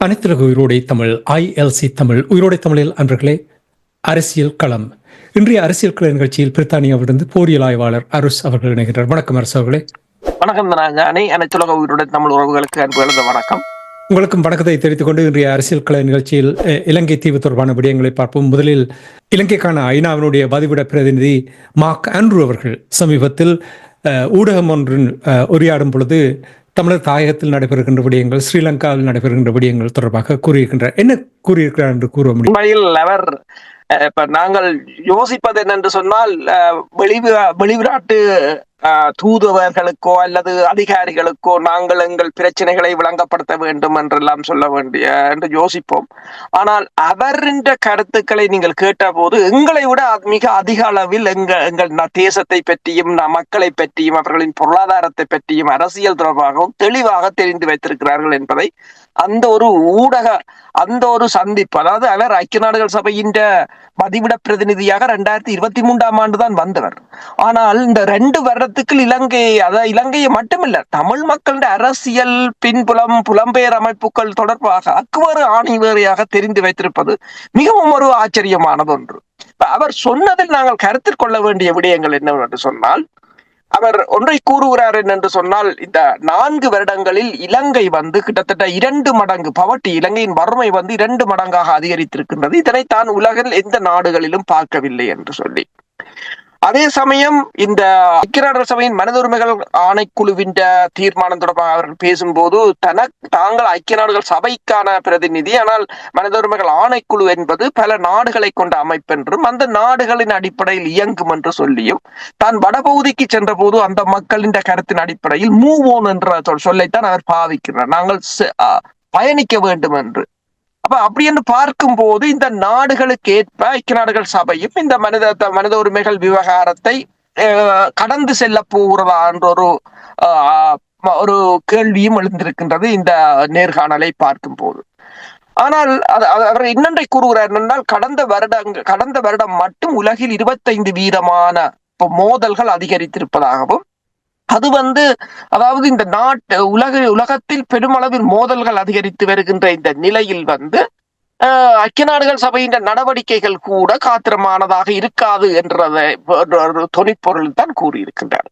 அனைத்துலக உயிரோடை தமிழ் ILC தமிழ் உயிரோடை தமிழில் அன்பர்களே, அரசியல் களம். இன்றைய அரசியல் கள நிகழ்ச்சியில் பிரித்தானியாவிலிருந்து போரியல் ஆய்வாளர் அருஸ் அவர்கள் இணைகின்றார். வணக்கம் அரசு அவர்களே. வணக்கம். அனைத்துலக உயிரோடை தமிழ் உறவுகளுக்கு அன்பு வணக்கம். உங்களுக்கும் வணக்கத்தை தெரிவித்துக் கொண்டு இன்றைய அரசியல் கள நிகழ்ச்சியில் இலங்கை தீவு தொடர்பான விடயங்களை பார்ப்போம். முதலில் இலங்கைக்கான ஐநாவினுடைய பதிவிட பிரதிநிதி மார்க் ஆண்ட்ரூ அவர்கள் சமீபத்தில் ஊடகம் ஒன்றில் உரையாடும் பொழுது தமிழர் தாயகத்தில் நடைபெறுகின்ற விடயங்கள், ஸ்ரீலங்காவில் நடைபெறுகின்ற விடயங்கள் தொடர்பாக கூறியிருக்கின்றார். என்ன கூறியிருக்கிறார் என்று கூற முடியும்? உண்மையில் அவர் இப்ப நாங்கள் யோசிப்பது என்னென்று சொன்னால், வெளிநாட்டு தூதுவர்களுக்கோ அல்லது அதிகாரிகளுக்கோ நாங்கள் எங்கள் பிரச்சனைகளை விளங்கப்படுத்த வேண்டும் என்றெல்லாம் சொல்ல வேண்டிய என்று யோசிப்போம். ஆனால் அவரின் கருத்துக்களை நீங்கள் கேட்ட போது எங்களை விட மிக அதிக அளவில் எங்கள் தேசத்தை பற்றியும் மக்களை பற்றியும் அவர்களின் பொருளாதாரத்தை பற்றியும் அரசியல் தொடர்பாகவும் தெளிவாக தெரிந்து வைத்திருக்கிறார்கள் என்பதை அந்த ஒரு சந்திப்பு, அதாவது அவர் ஐக்கிய நாடுகள் சபையின் பதிவிட பிரதிநிதியாக 2023 ஆண்டு தான் வந்தவர். ஆனால் இந்த 2 வருடத்துக்கு இலங்கையை மட்டுமில்ல, தமிழ் மக்களின் அரசியல் புலம்பெயர் அமைப்புகள் தொடர்பாக அக்குவறு ஆணிவேறையாக தெரிந்து வைத்திருப்பது மிகவும் ஒரு ஆச்சரியமானது ஒன்று. அவர் சொன்னதில் நாங்கள் கருத்தில் கொள்ள வேண்டிய விடயங்கள் என்னவென்று சொன்னால், அவர் ஒன்றை கூறுகிறார் என்று சொன்னால், இந்த 4 வருடங்களில் இலங்கை கிட்டத்தட்ட 2 மடங்கு பவர்ட்டி, இலங்கையின் வறுமை 2 மடங்காக அதிகரித்திருக்கின்றது. இதனை தான் உலகில் எந்த நாடுகளிலும் பார்க்கவில்லை என்று சொல்லி, அதே சமயம் இந்த ஐக்கிய நாடுகள் சபையின் மனித உரிமைகள் ஆணைக்குழுவின் தீர்மானம் தொடர்பாக அவர்கள் பேசும்போது, தாங்கள் ஐக்கிய நாடுகள் சபைக்கான பிரதிநிதி, ஆனால் மனித உரிமைகள் ஆணைக்குழு என்பது பல நாடுகளை கொண்ட அமைப்பு என்றும் அந்த நாடுகளின் அடிப்படையில் இயங்கும் என்று சொல்லியும், தான் வடபகுதிக்கு சென்ற போது அந்த மக்களின் கருத்தின் அடிப்படையில் மூவ் ஓன் என்ற சொல்லைத்தான் அவர் பாவிக்கிறார், நாங்கள் பயணிக்க வேண்டும் என்று. அப்படி என்று பார்க்கும் போது இந்த நாடுகளுக்கு ஏற்ப ஐக்கிய நாடுகள் சபையும் இந்த மனித உரிமைகள் விவகாரத்தை கடந்து செல்ல போகிறதா என்ற ஒரு கேள்வியும் எழுந்திருக்கின்றது இந்த நேர்காணலை பார்க்கும் போது. ஆனால் அவர் இன்னொன்றை கூறுகிறார் என்றால், கடந்த வருடம் மட்டும் உலகில் 25 வீதமான மோதல்கள் அதிகரித்திருப்பதாகவும், அது அதாவது இந்த உலகத்தில் பெருமளவில் மோதல்கள் அதிகரித்து வருகின்ற இந்த நிலையில் ஐக்கிய நாடுகள் சபையின் நடவடிக்கைகள் கூட காத்திரமானதாக இருக்காது என்ற தொனிப்பொருள் தான் கூறியிருக்கின்றார்.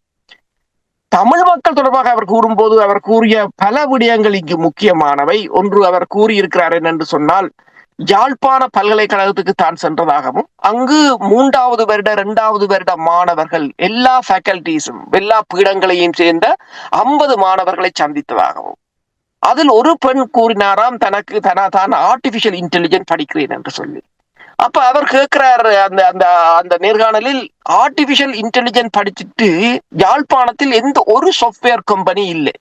தமிழ் மக்கள் தொடர்பாக அவர் கூறும்போது அவர் கூறிய பல விடயங்கள் இங்கு முக்கியமானவை. ஒன்று, அவர் கூறியிருக்கிறார் என்று சொன்னால், யாழ்ப்பாண பல்கலைக்கழகத்துக்கு தான் சென்றதாகவும், அங்கு 3வது வருட 2வது வருட மாணவர்கள் எல்லா ஃபேக்கல்டிஸும் எல்லா பீடங்களையும் சேர்ந்த 50 மாணவர்களை சந்தித்ததாகவும், அதில் ஒரு பெண் கூறினாராம் தான் ஆர்டிபிஷியல் இன்டெலிஜென்ஸ் படிக்கிறேன் என்று சொல்லி. அப்ப அவர் கேட்கிறார் அந்த நேர்காணலில், ஆர்டிபிஷியல் இன்டெலிஜென்ஸ் படிச்சுட்டு யாழ்ப்பாணத்தில் எந்த ஒரு சாஃப்ட்வேர் கம்பெனி இல்லை,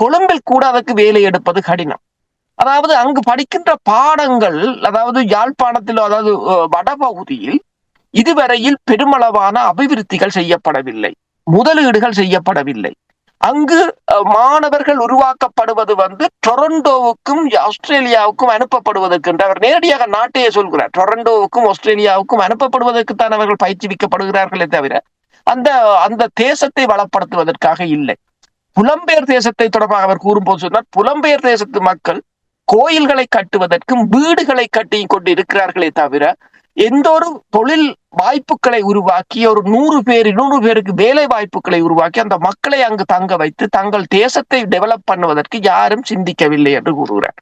கொழும்பில் கூட அதற்கு வேலை எடுப்பது கடினம். அதாவது அங்கு படிக்கின்ற பாடங்கள், அதாவது யாழ்ப்பாணத்தில், அதாவது வடபகுதியில் இதுவரையில் பெருமளவான அபிவிருத்திகள் செய்யப்படவில்லை, முதலீடுகள் செய்யப்படவில்லை. அங்கு மாணவர்கள் உருவாக்கப்படுவது டொரண்டோவுக்கும் ஆஸ்திரேலியாவுக்கும் அனுப்பப்படுவதற்கு என்று அவர் நேரடியாக நாட்டையே சொல்கிறார். டொரண்டோவுக்கும் ஆஸ்திரேலியாவுக்கும் அனுப்பப்படுவதற்குத்தான் அவர்கள் பயிற்றுவிக்கப்படுகிறார்களே தவிர அந்த தேசத்தை வளப்படுத்துவதற்காக இல்லை. புலம்பெயர் தேசத்தை தொடர்பாக அவர் கூறும்போது சொன்னார், புலம்பெயர் தேசத்து மக்கள் கோயில்களை கட்டுவதற்கும் வீடுகளை கட்டி கொண்டு இருக்கிறார்களே தவிர எந்த ஒரு தொழில் வாய்ப்புகளை உருவாக்கி ஒரு 100 பேருக்கு வேலை வாய்ப்புகளை உருவாக்கி அந்த மக்களை அங்கு தங்க வைத்து தங்கள் தேசத்தை டெவலப் பண்ணுவதற்கு யாரும் சிந்திக்கவில்லை என்று கூறுகிறார்.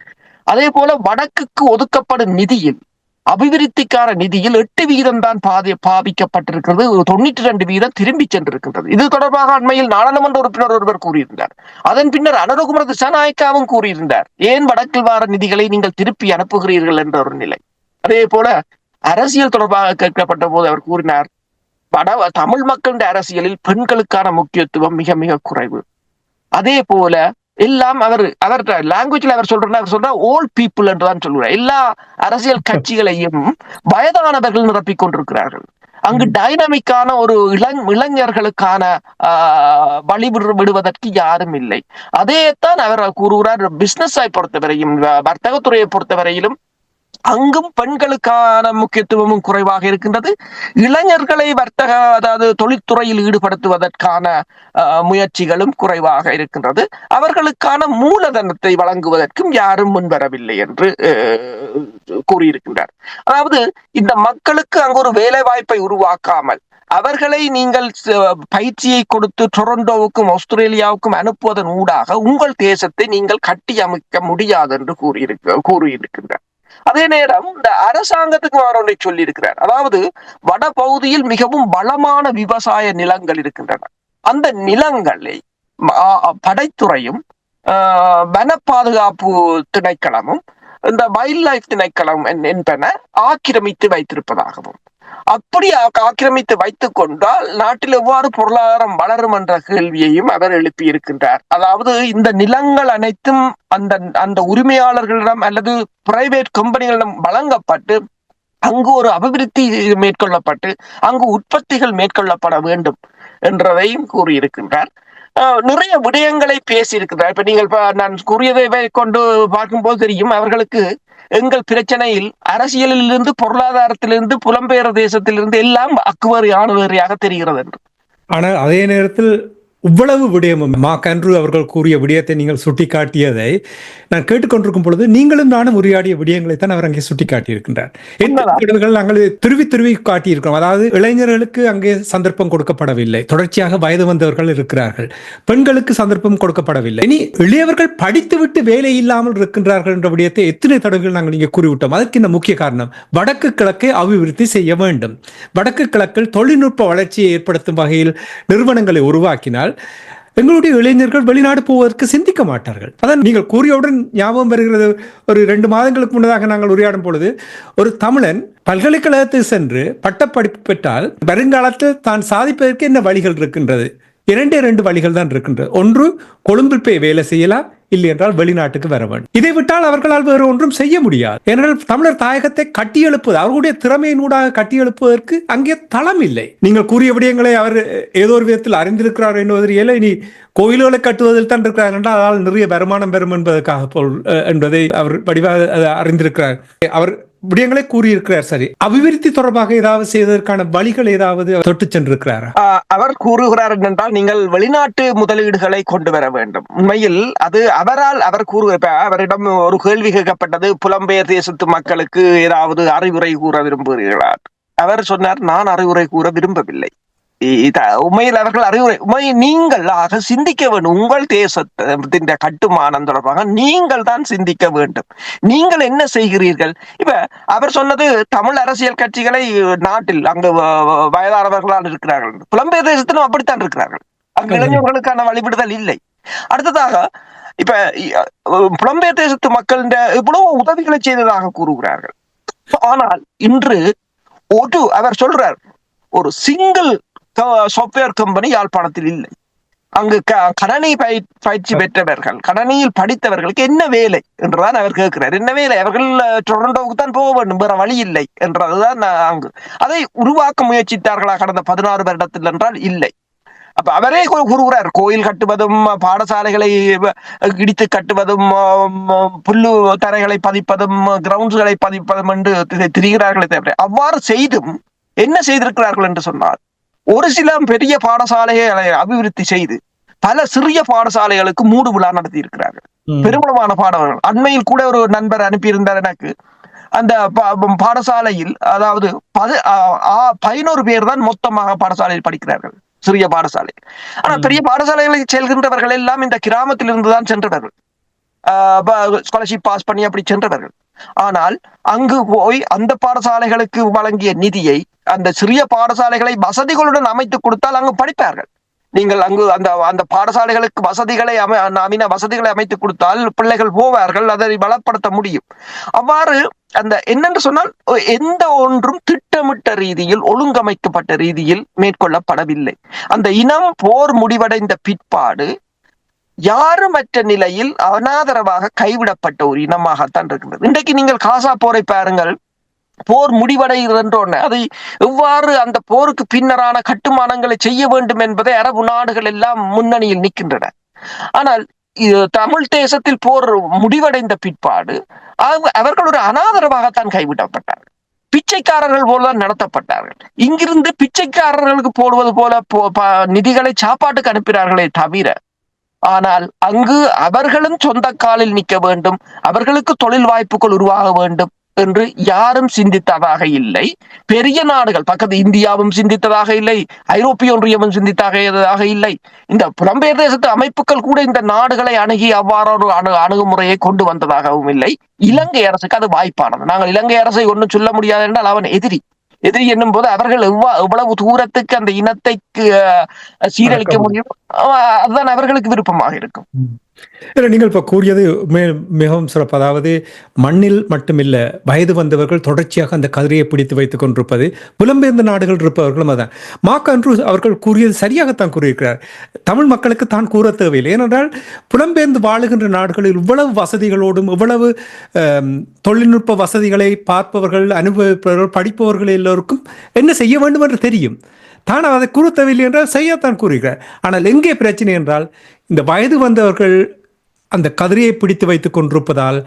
அதே போல வடக்குக்கு ஒதுக்கப்படும் நிதியில், அபிவிருத்திக்கான நிதியில் 8 வீதம் தான் பாவிக்கப்பட்டிருக்கிறது, 92 வீதம் திரும்பி சென்றிருக்கின்றது. இது தொடர்பாக அண்மையில் நாடாளுமன்ற உறுப்பினர் ஒருவர் கூறியிருந்தார். அதன் பின்னர் அனுரகுமார திசாநாயக்காவும் கூறியிருந்தார், ஏன் வடக்கில் வார நிதிகளை நீங்கள் திருப்பி அனுப்புகிறீர்கள் என்ற ஒரு நிலை. அதே போல அரசியல் தொடர்பாக கேட்கப்பட்ட போது அவர் கூறினார், தமிழ் மக்களின் அரசியலில் பெண்களுக்கான முக்கியத்துவம் மிக மிக குறைவு. அதே போல எல்லாம் அவர் லாங்குவேஜ்ல அவர் சொல்ற ஓல்ட் பீப்புள் என்றுதான் சொல்கிறார். எல்லா அரசியல் கட்சிகளையும் வயதானவர்கள் நிரப்பிக் கொண்டிருக்கிறார்கள். அங்கு டைனமிக்கான ஒரு இளைஞர்களுக்கான வழி விடுவதற்கு யாரும் இல்லை. அதைத்தான் அவர் கூறுகிறார். பிசினஸை பொறுத்தவரையும் வர்த்தகத்துறையை பொறுத்தவரையிலும் அங்கும் பெண்களுக்கான முக்கியத்துவமும் குறைவாக இருக்கின்றது. இளைஞர்களை வர்த்தக அதாவது தொழில்துறையில் ஈடுபடுத்துவதற்கான முயற்சிகளும் குறைவாக இருக்கின்றது. அவர்களுக்கான மூலதனத்தை வழங்குவதற்கும் யாரும் முன்வரவில்லை என்று கூறியிருக்கின்றார். அதாவது இந்த மக்களுக்கு அங்கு ஒரு வேலை வாய்ப்பை உருவாக்காமல் அவர்களை நீங்கள் பயிற்சியை கொடுத்து டொரண்டோவுக்கும் ஆஸ்திரேலியாவுக்கும் அனுப்புவதன் ஊடாக உங்கள் தேசத்தை நீங்கள் கட்டி அமைக்க முடியாது என்று கூறியிருக்கின்றார். அதே நேரம் இந்த அரசாங்கத்துக்கு அவர் ஒன்றை சொல்லி இருக்கிறார். அதாவது வட பகுதியில் மிகவும் வளமான விவசாய நிலங்கள் இருக்கின்றன. அந்த நிலங்களை படைத்துறையும் வன பாதுகாப்பு திணைக்களமும் இந்த வைல்ட் லைஃப் திணைக்களம் என்பன ஆக்கிரமித்து வைத்திருப்பதாகவும், அப்படி ஆக்கிரமித்து வைத்துக் கொண்டால் நாட்டில் எவ்வாறு பொருளாதாரம் வளரும் என்ற கேள்வியையும் அவர் எழுப்பி இருக்கின்றார். அதாவது இந்த நிலங்கள் அனைத்தும் அந்த உரிமையாளர்களிடம் அல்லது பிரைவேட் கம்பெனிகளிடம் வழங்கப்பட்டு அங்கு ஒரு அபிவிருத்தி மேற்கொள்ளப்பட்டு அங்கு உற்பத்திகள் மேற்கொள்ளப்பட வேண்டும் என்றதையும் கூறியிருக்கின்றார். நிறைய விடயங்களை பேசியிருக்கிறார். இப்ப நீங்கள் நான் கூறியதை கொண்டு பார்க்கும்போது தெரியும் அவர்களுக்கு எங்கள் பிரச்சனையில் அரசியலிலிருந்து பொருளாதாரத்திலிருந்து புலம்பெயர் தேசத்திலிருந்து எல்லாம் அக்குவரி ஆணுவரியாக தெரிகிறது என்று. ஆனால் அதே நேரத்தில் இவ்வளவு விடயமும் மார்க் ஆண்ட்ரூ அவர்கள் கூறிய விடயத்தை நீங்கள் சுட்டிக்காட்டியதை நான் கேட்டுக்கொண்டிருக்கும் பொழுது நீங்களும் நானும் உரையாடிய விடயங்களை தான் அவர் அங்கே சுட்டிக்காட்டியிருக்கின்றார். நாங்கள் துருவி காட்டியிருக்கிறோம். அதாவது இளைஞர்களுக்கு அங்கே சந்தர்ப்பம் கொடுக்கப்படவில்லை, தொடர்ச்சியாக வயது வந்தவர்கள் இருக்கிறார்கள், பெண்களுக்கு சந்தர்ப்பம் கொடுக்கப்படவில்லை, இனி இளையவர்கள் படித்துவிட்டு வேலை இல்லாமல் இருக்கின்றார்கள் என்ற விடயத்தை எத்தனை தடவைகள் நாங்கள் இங்கே கூறிவிட்டோம். அதற்கு இந்த முக்கிய காரணம் வடக்கு கிழக்கை அபிவிருத்தி செய்ய வேண்டும். வடக்கு கிழக்கில் தொழில்நுட்ப வளர்ச்சியை ஏற்படுத்தும் வகையில் நிறுவனங்களை உருவாக்கினால் எங்களுடைய இளைஞர்கள் வெளிநாடு போவதற்கு சிந்திக்க மாட்டார்கள். அதான் நீங்கள் கூறியவுடன் ஞாபகம் வருகிறது. ஒரு 2 மாதங்களுக்கு முன்னதாக நாங்கள் உரையாடும் பொழுது ஒரு தமிழன் பல்கலைக்கழகத்துக்கு சென்று பட்டப்படிப்பு பெற்றால் வருங்காலத்தில் தான் சாதிப்பதற்கு என்ன வழிகள் இருக்கின்றது? 2 வழிகள் தான் இருக்கின்றது. ஒன்று, கொழும்பில் போய் வேலை செய்யலாம், இல்லை என்றால் வெளிநாட்டுக்கு வர வேண்டும். இதை விட்டால் அவர்களால் வேறு ஒன்றும் செய்ய முடியாது. ஏனென்றால் தமிழர் தாயகத்தை கட்டியெழுப்பது, அவர்களுடைய திறமையினூடாக கட்டியெழுப்பதற்கு அங்கே தளம் இல்லை. நீங்கள் கூறிய விடயங்களை அவர் ஏதோ ஒரு விதத்தில் அறிந்திருக்கிறார் என்பதில் இனி கோயில்களை கட்டுவதில் தான் இருக்கிறார் என்றால் அதனால் நிறைய வருமானம் பெறும் என்பதற்காக போல் என்பதை அவர் வடிவாக அறிந்திருக்கிறார். அவர் விடயங்களை கூறியிருக்கிறார். சரி, அபிவிருத்தி தொடர்பாக ஏதாவது செய்வதற்கான வழிகள் ஏதாவது தொட்டு சென்றிருக்கிறாரா? அவர் கூறுகிறார் என்றால் நீங்கள் வெளிநாட்டு முதலீடுகளை கொண்டு வர வேண்டும். உண்மையில் அது அவர் கூறுகிறார். அவரிடம் ஒரு கேள்வி கேட்கப்பட்டது, புலம்பெயர் தேசத்து மக்களுக்கு ஏதாவது அறிவுரை கூற விரும்புகிறீர்களா? அவர் சொன்னார், நான் அறிவுரை கூற விரும்பவில்லை. உண்மையில் அவர்கள் அறிவுரை நீங்கள் சிந்திக்க வேண்டும். உங்கள் தேசத்தின் கட்டுமானம் தொடர்பாக நீங்கள் தான் சிந்திக்க வேண்டும். நீங்கள் என்ன செய்கிறீர்கள்? இப்ப அவர் சொன்னது தமிழ் அரசியல் கட்சிகளை நாட்டில் அங்கு வயதானவர்களால் இருக்கிறார்கள், புலம்பெயர் தேசத்திலும் அப்படித்தான் இருக்கிறார்கள். அங்கு இளைஞர்களுக்கான வழிவிடுதல் இல்லை. அடுத்ததாக இப்ப புலம்பெயர் தேசத்து மக்கள் இவ்வளவு உதவிகளை செய்ததாக கூறுகிறார்கள். ஆனால் இன்று அவர் சொல்றார், ஒரு சிங்கிள் சாப்ட்வேர் கம்பெனி யாழ்ப்பாணத்தில் இல்லை. அங்கு கணனி பயிற்சி பெற்றவர்கள், கணனியில் படித்தவர்களுக்கு என்ன வேலை என்றுதான் அவர் கேட்கிறார். என்ன வேலை? அவர்கள் டொரண்டோவுக்கு தான் போக வேண்டும், வேற வழி இல்லை என்றதுதான் அங்கு. அதை உருவாக்க முயற்சித்தார்களா கடந்த 16 வருடத்தில் என்றால் இல்லை. அப்ப அவரே கூறுகிறார், கோயில் கட்டுவதும் பாடசாலைகளை இடித்து கட்டுவதும் புல்லு தரைகளை பதிப்பதும் கிரவுண்ட்ஸ்களை பதிப்பதும் என்று திரிகிறார்களே தவிர அவ்வாறு செய்தும் என்ன செய்திருக்கிறார்கள் என்று சொன்னார், ஒரு சில பெரிய பாடசாலைகளை அபிவிருத்தி செய்து பல சிறிய பாடசாலைகளுக்கு மூடு விழா நடத்தி இருக்கிறார்கள். பெருமளவான பாடவர்கள். அண்மையில் கூட ஒரு நண்பர் அனுப்பியிருந்தார் எனக்கு. அந்த பாடசாலையில் அதாவது 11 பேர் தான் மொத்தமாக பாடசாலையில் படிக்கிறார்கள், சிறிய பாடசாலை. ஆனா பெரிய பாடசாலைகளுக்கு செல்கின்றவர்கள் எல்லாம் இந்த கிராமத்தில் இருந்துதான் சென்றவர்கள், ஸ்காலர்ஷிப் பாஸ் பண்ணி அப்படி சென்றவர்கள். ஆனால் அங்கு போய் அந்த பாடசாலைகளுக்கு வழங்கிய நிதியை அந்த சிறிய பாடசாலைகளை வசதிகளுடன் அமைத்து கொடுத்தால் அங்கு படிப்பார்கள். நீங்கள் அங்கு அந்த பாடசாலைகளுக்கு நவீன வசதிகளை அமைத்து கொடுத்தால் பிள்ளைகள் போவார்கள், அதை பலப்படுத்த முடியும். அவ்வாறு அந்த என்னென்று சொன்னால் எந்த ஒன்றும் திட்டமிட்ட ரீதியில் ஒழுங்கமைக்கப்பட்ட ரீதியில் மேற்கொள்ளப்படவில்லை. அந்த இனம் போர் முடிவடைந்த பிற்பாடு யாருமற்ற நிலையில் அனாதரவாக கைவிடப்பட்ட ஒரு இனமாகத்தான் இருக்கின்றது. இன்றைக்கு நீங்கள் காசா போரை பாருங்கள். போர் முடிவடைகிறன்றோன்னு அதை எவ்வாறு அந்த போருக்கு பின்னரான கட்டுமானங்களை செய்ய வேண்டும் என்பதை அரபு நாடுகள் எல்லாம் முன்னணியில் நிற்கின்றன. ஆனால் தமிழ் தேசத்தில் போர் முடிவடைந்த பிற்பாடு அவர்கள் ஒரு அனாதரவாகத்தான் கைவிடப்பட்டார்கள். பிச்சைக்காரர்கள் போலதான் நடத்தப்பட்டார்கள். இங்கிருந்து பிச்சைக்காரர்களுக்கு போடுவது போல நிதிகளை சாப்பாட்டுக்கு அனுப்பினார்களே தவிர, ஆனால் அங்கு அவர்களும் சொந்த காலில் நிற்க வேண்டும், அவர்களுக்கு தொழில் வாய்ப்புகள் உருவாக வேண்டும் என்று யாரும் சிந்தித்ததாக இல்லை. பெரிய நாடுகள் பக்கத்து இந்தியாவும் சிந்தித்ததாக இல்லை, ஐரோப்பிய ஒன்றியமும் சிந்தித்ததாக இல்லை. இந்த புலம்பெயர் தேசத்து அமைப்புகள் கூட இந்த நாடுகளை அணுகி அவ்வாறு ஒரு அணுகுமுறையை கொண்டு வந்ததாகவும் இல்லை. இலங்கை அரசுக்கு அது வாய்ப்பானது. நாங்கள் இலங்கை அரசை ஒன்றும் சொல்ல முடியாது என்றால் அவன் எதிரி என்னும் போது அவர்கள் எவ்வளவு தூரத்துக்கு அந்த இனத்தை சீரழிக்க முடியும், அதுதான் அவர்களுக்கு விருப்பமாக இருக்கும். நீங்கள் இப்ப கூறியது மிகவும் சிறப்பு. அதாவது மண்ணில் மட்டுமில்ல, வயது வந்தவர்கள் தொடர்ச்சியாக அந்த கதிரையை பிடித்து வைத்துக் கொண்டிருப்பது, புலம்பெயர்ந்த நாடுகள் இருப்பவர்களும் அதான். மார்க் ஆண்ட்ரூஸ் அவர்கள் கூறியது சரியாகத்தான் கூறியிருக்கிறார். தமிழ் மக்களுக்கு தான் கூற தேவையில்லை. ஏனென்றால் புலம்பெயர்ந்து வாழுகின்ற நாடுகளில் இவ்வளவு வசதிகளோடும் இவ்வளவு தொழில்நுட்ப வசதிகளை பார்ப்பவர்கள், அனுபவிப்பவர்கள், படிப்பவர்கள் எல்லோருக்கும் என்ன செய்ய வேண்டும் என்று தெரியும். தான் அதை கூற தேவையில்லை என்றால் செய்யத்தான் கூறுகிறார். ஆனால் எங்கே பிரச்சனை என்றால், இந்த வயது வந்தவர்கள் அந்த கதிரையை பிடித்து வைத்துக் கொண்டிருப்பதால்,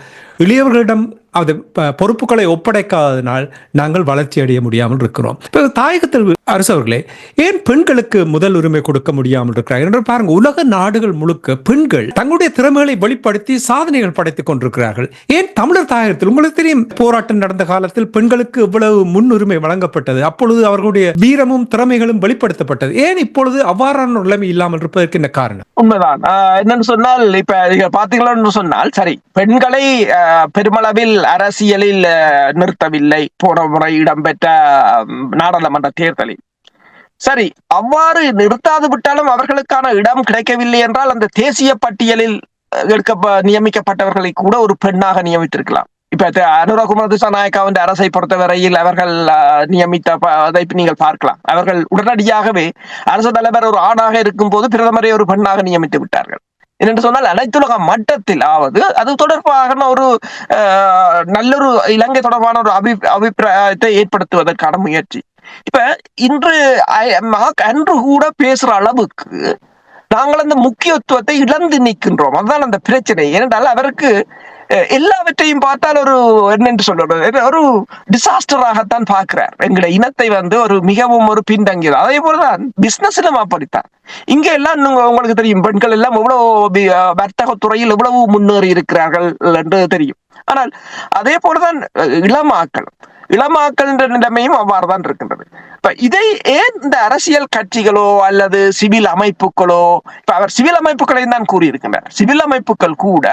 இளையவர்களிடம் அது பொறுப்புகளை ஒப்படைக்காததினால் நாங்கள் வளர்ச்சி அடைய முடியாமல் இருக்கிறோம். இப்போ தாயகத்தில் அரசு அவர்களே, ஏன் பெண்களுக்கு முதல் உரிமை கொடுக்க முடியாமல் இருக்கிறார் என்று பாருங்க. உலக நாடுகள் முழுக்க பெண்கள் தங்களுடைய திறமைகளை வெளிப்படுத்தி சாதனைகள் படைத்துக் கொண்டிருக்கிறார்கள். ஏன் தமிழர் தாயகத்தில் உங்களுக்கு தெரியும், போராட்டம் நடந்த காலத்தில் பெண்களுக்கு இவ்வளவு முன்னுரிமை வழங்கப்பட்டது. அப்பொழுது அவர்களுடைய வீரமும் திறமைகளும் வெளிப்படுத்தப்பட்டது. ஏன் இப்பொழுது அவ்வாறான நிலைமை இல்லாமல் இருப்பதற்கு என்ன காரணம்? உண்மைதான். என்னன்னு சொன்னால், இப்ப பாத்தீங்களா சொன்னால், சரி, பெண்களை பெருமளவில் அரசியலில் நிறுத்தவில்லை போன முறை இடம்பெற்ற நாடாளுமன்ற தேர்தலில். சரி, அவ்வாறு நிறுத்தாது விட்டாலும் அவர்களுக்கான இடம் கிடைக்கவில்லை என்றால் அந்த தேசிய பட்டியலில் நியமிக்கப்பட்டவர்களை கூட ஒரு பெண்ணாக நியமித்திருக்கலாம். இப்ப அனுரகுமார திசாநாயக்காவின் அரசை பொறுத்தவரையில் அவர்கள் நியமித்த அதை நீங்கள் பார்க்கலாம். அவர்கள் உடனடியாகவே அரசு தலைவர் ஒரு ஆணாக இருக்கும் போது பிரதமரை ஒரு பெண்ணாக நியமித்து விட்டார்கள். என்று சொன்னால் அனைத்துலக மட்டத்தில் ஆவது அது தொடர்பாக ஒரு நல்லொரு இலங்கை தொடர்பான ஒரு அபிப்பிராயத்தை ஏற்படுத்துவதற்கான முயற்சி. இப்ப இன்று மார்க் ஆண்ட்ரூ கூட பேசுற அளவுக்கு நாங்கள் அந்த முக்கியத்துவத்தை இழந்து நிற்கின்றோம். அதுதான் அந்த பிரச்சனை. ஏனென்றால் அவருக்கு எல்லாவற்றையும் பார்த்தால் ஒரு என்னென்று சொல்றது, ஒரு டிசாஸ்டராகத்தான் பார்க்கிறார். எங்களை இனத்தை ஒரு மிகவும் ஒரு பின்தங்கியது. அதே போலதான் பிசினஸ்லும் அப்படித்தான். இங்க எல்லாம் உங்களுக்கு தெரியும், பெண்கள் எல்லாம் எவ்வளவு வர்த்தக துறையில் எவ்வளவு முன்னேறி இருக்கிறார்கள் என்று தெரியும். ஆனால் அதே போலதான் இளமாக்கள் என்ற நிலைமையும் அவ்வாறுதான் இருக்கின்றது. இப்ப இதை ஏன் இந்த அரசியல் கட்சிகளோ அல்லது சிவில் அமைப்புகளோ, இப்ப அவர் சிவில் அமைப்புகளை தான் கூறியிருக்கின்றார், சிவில் அமைப்புகள் கூட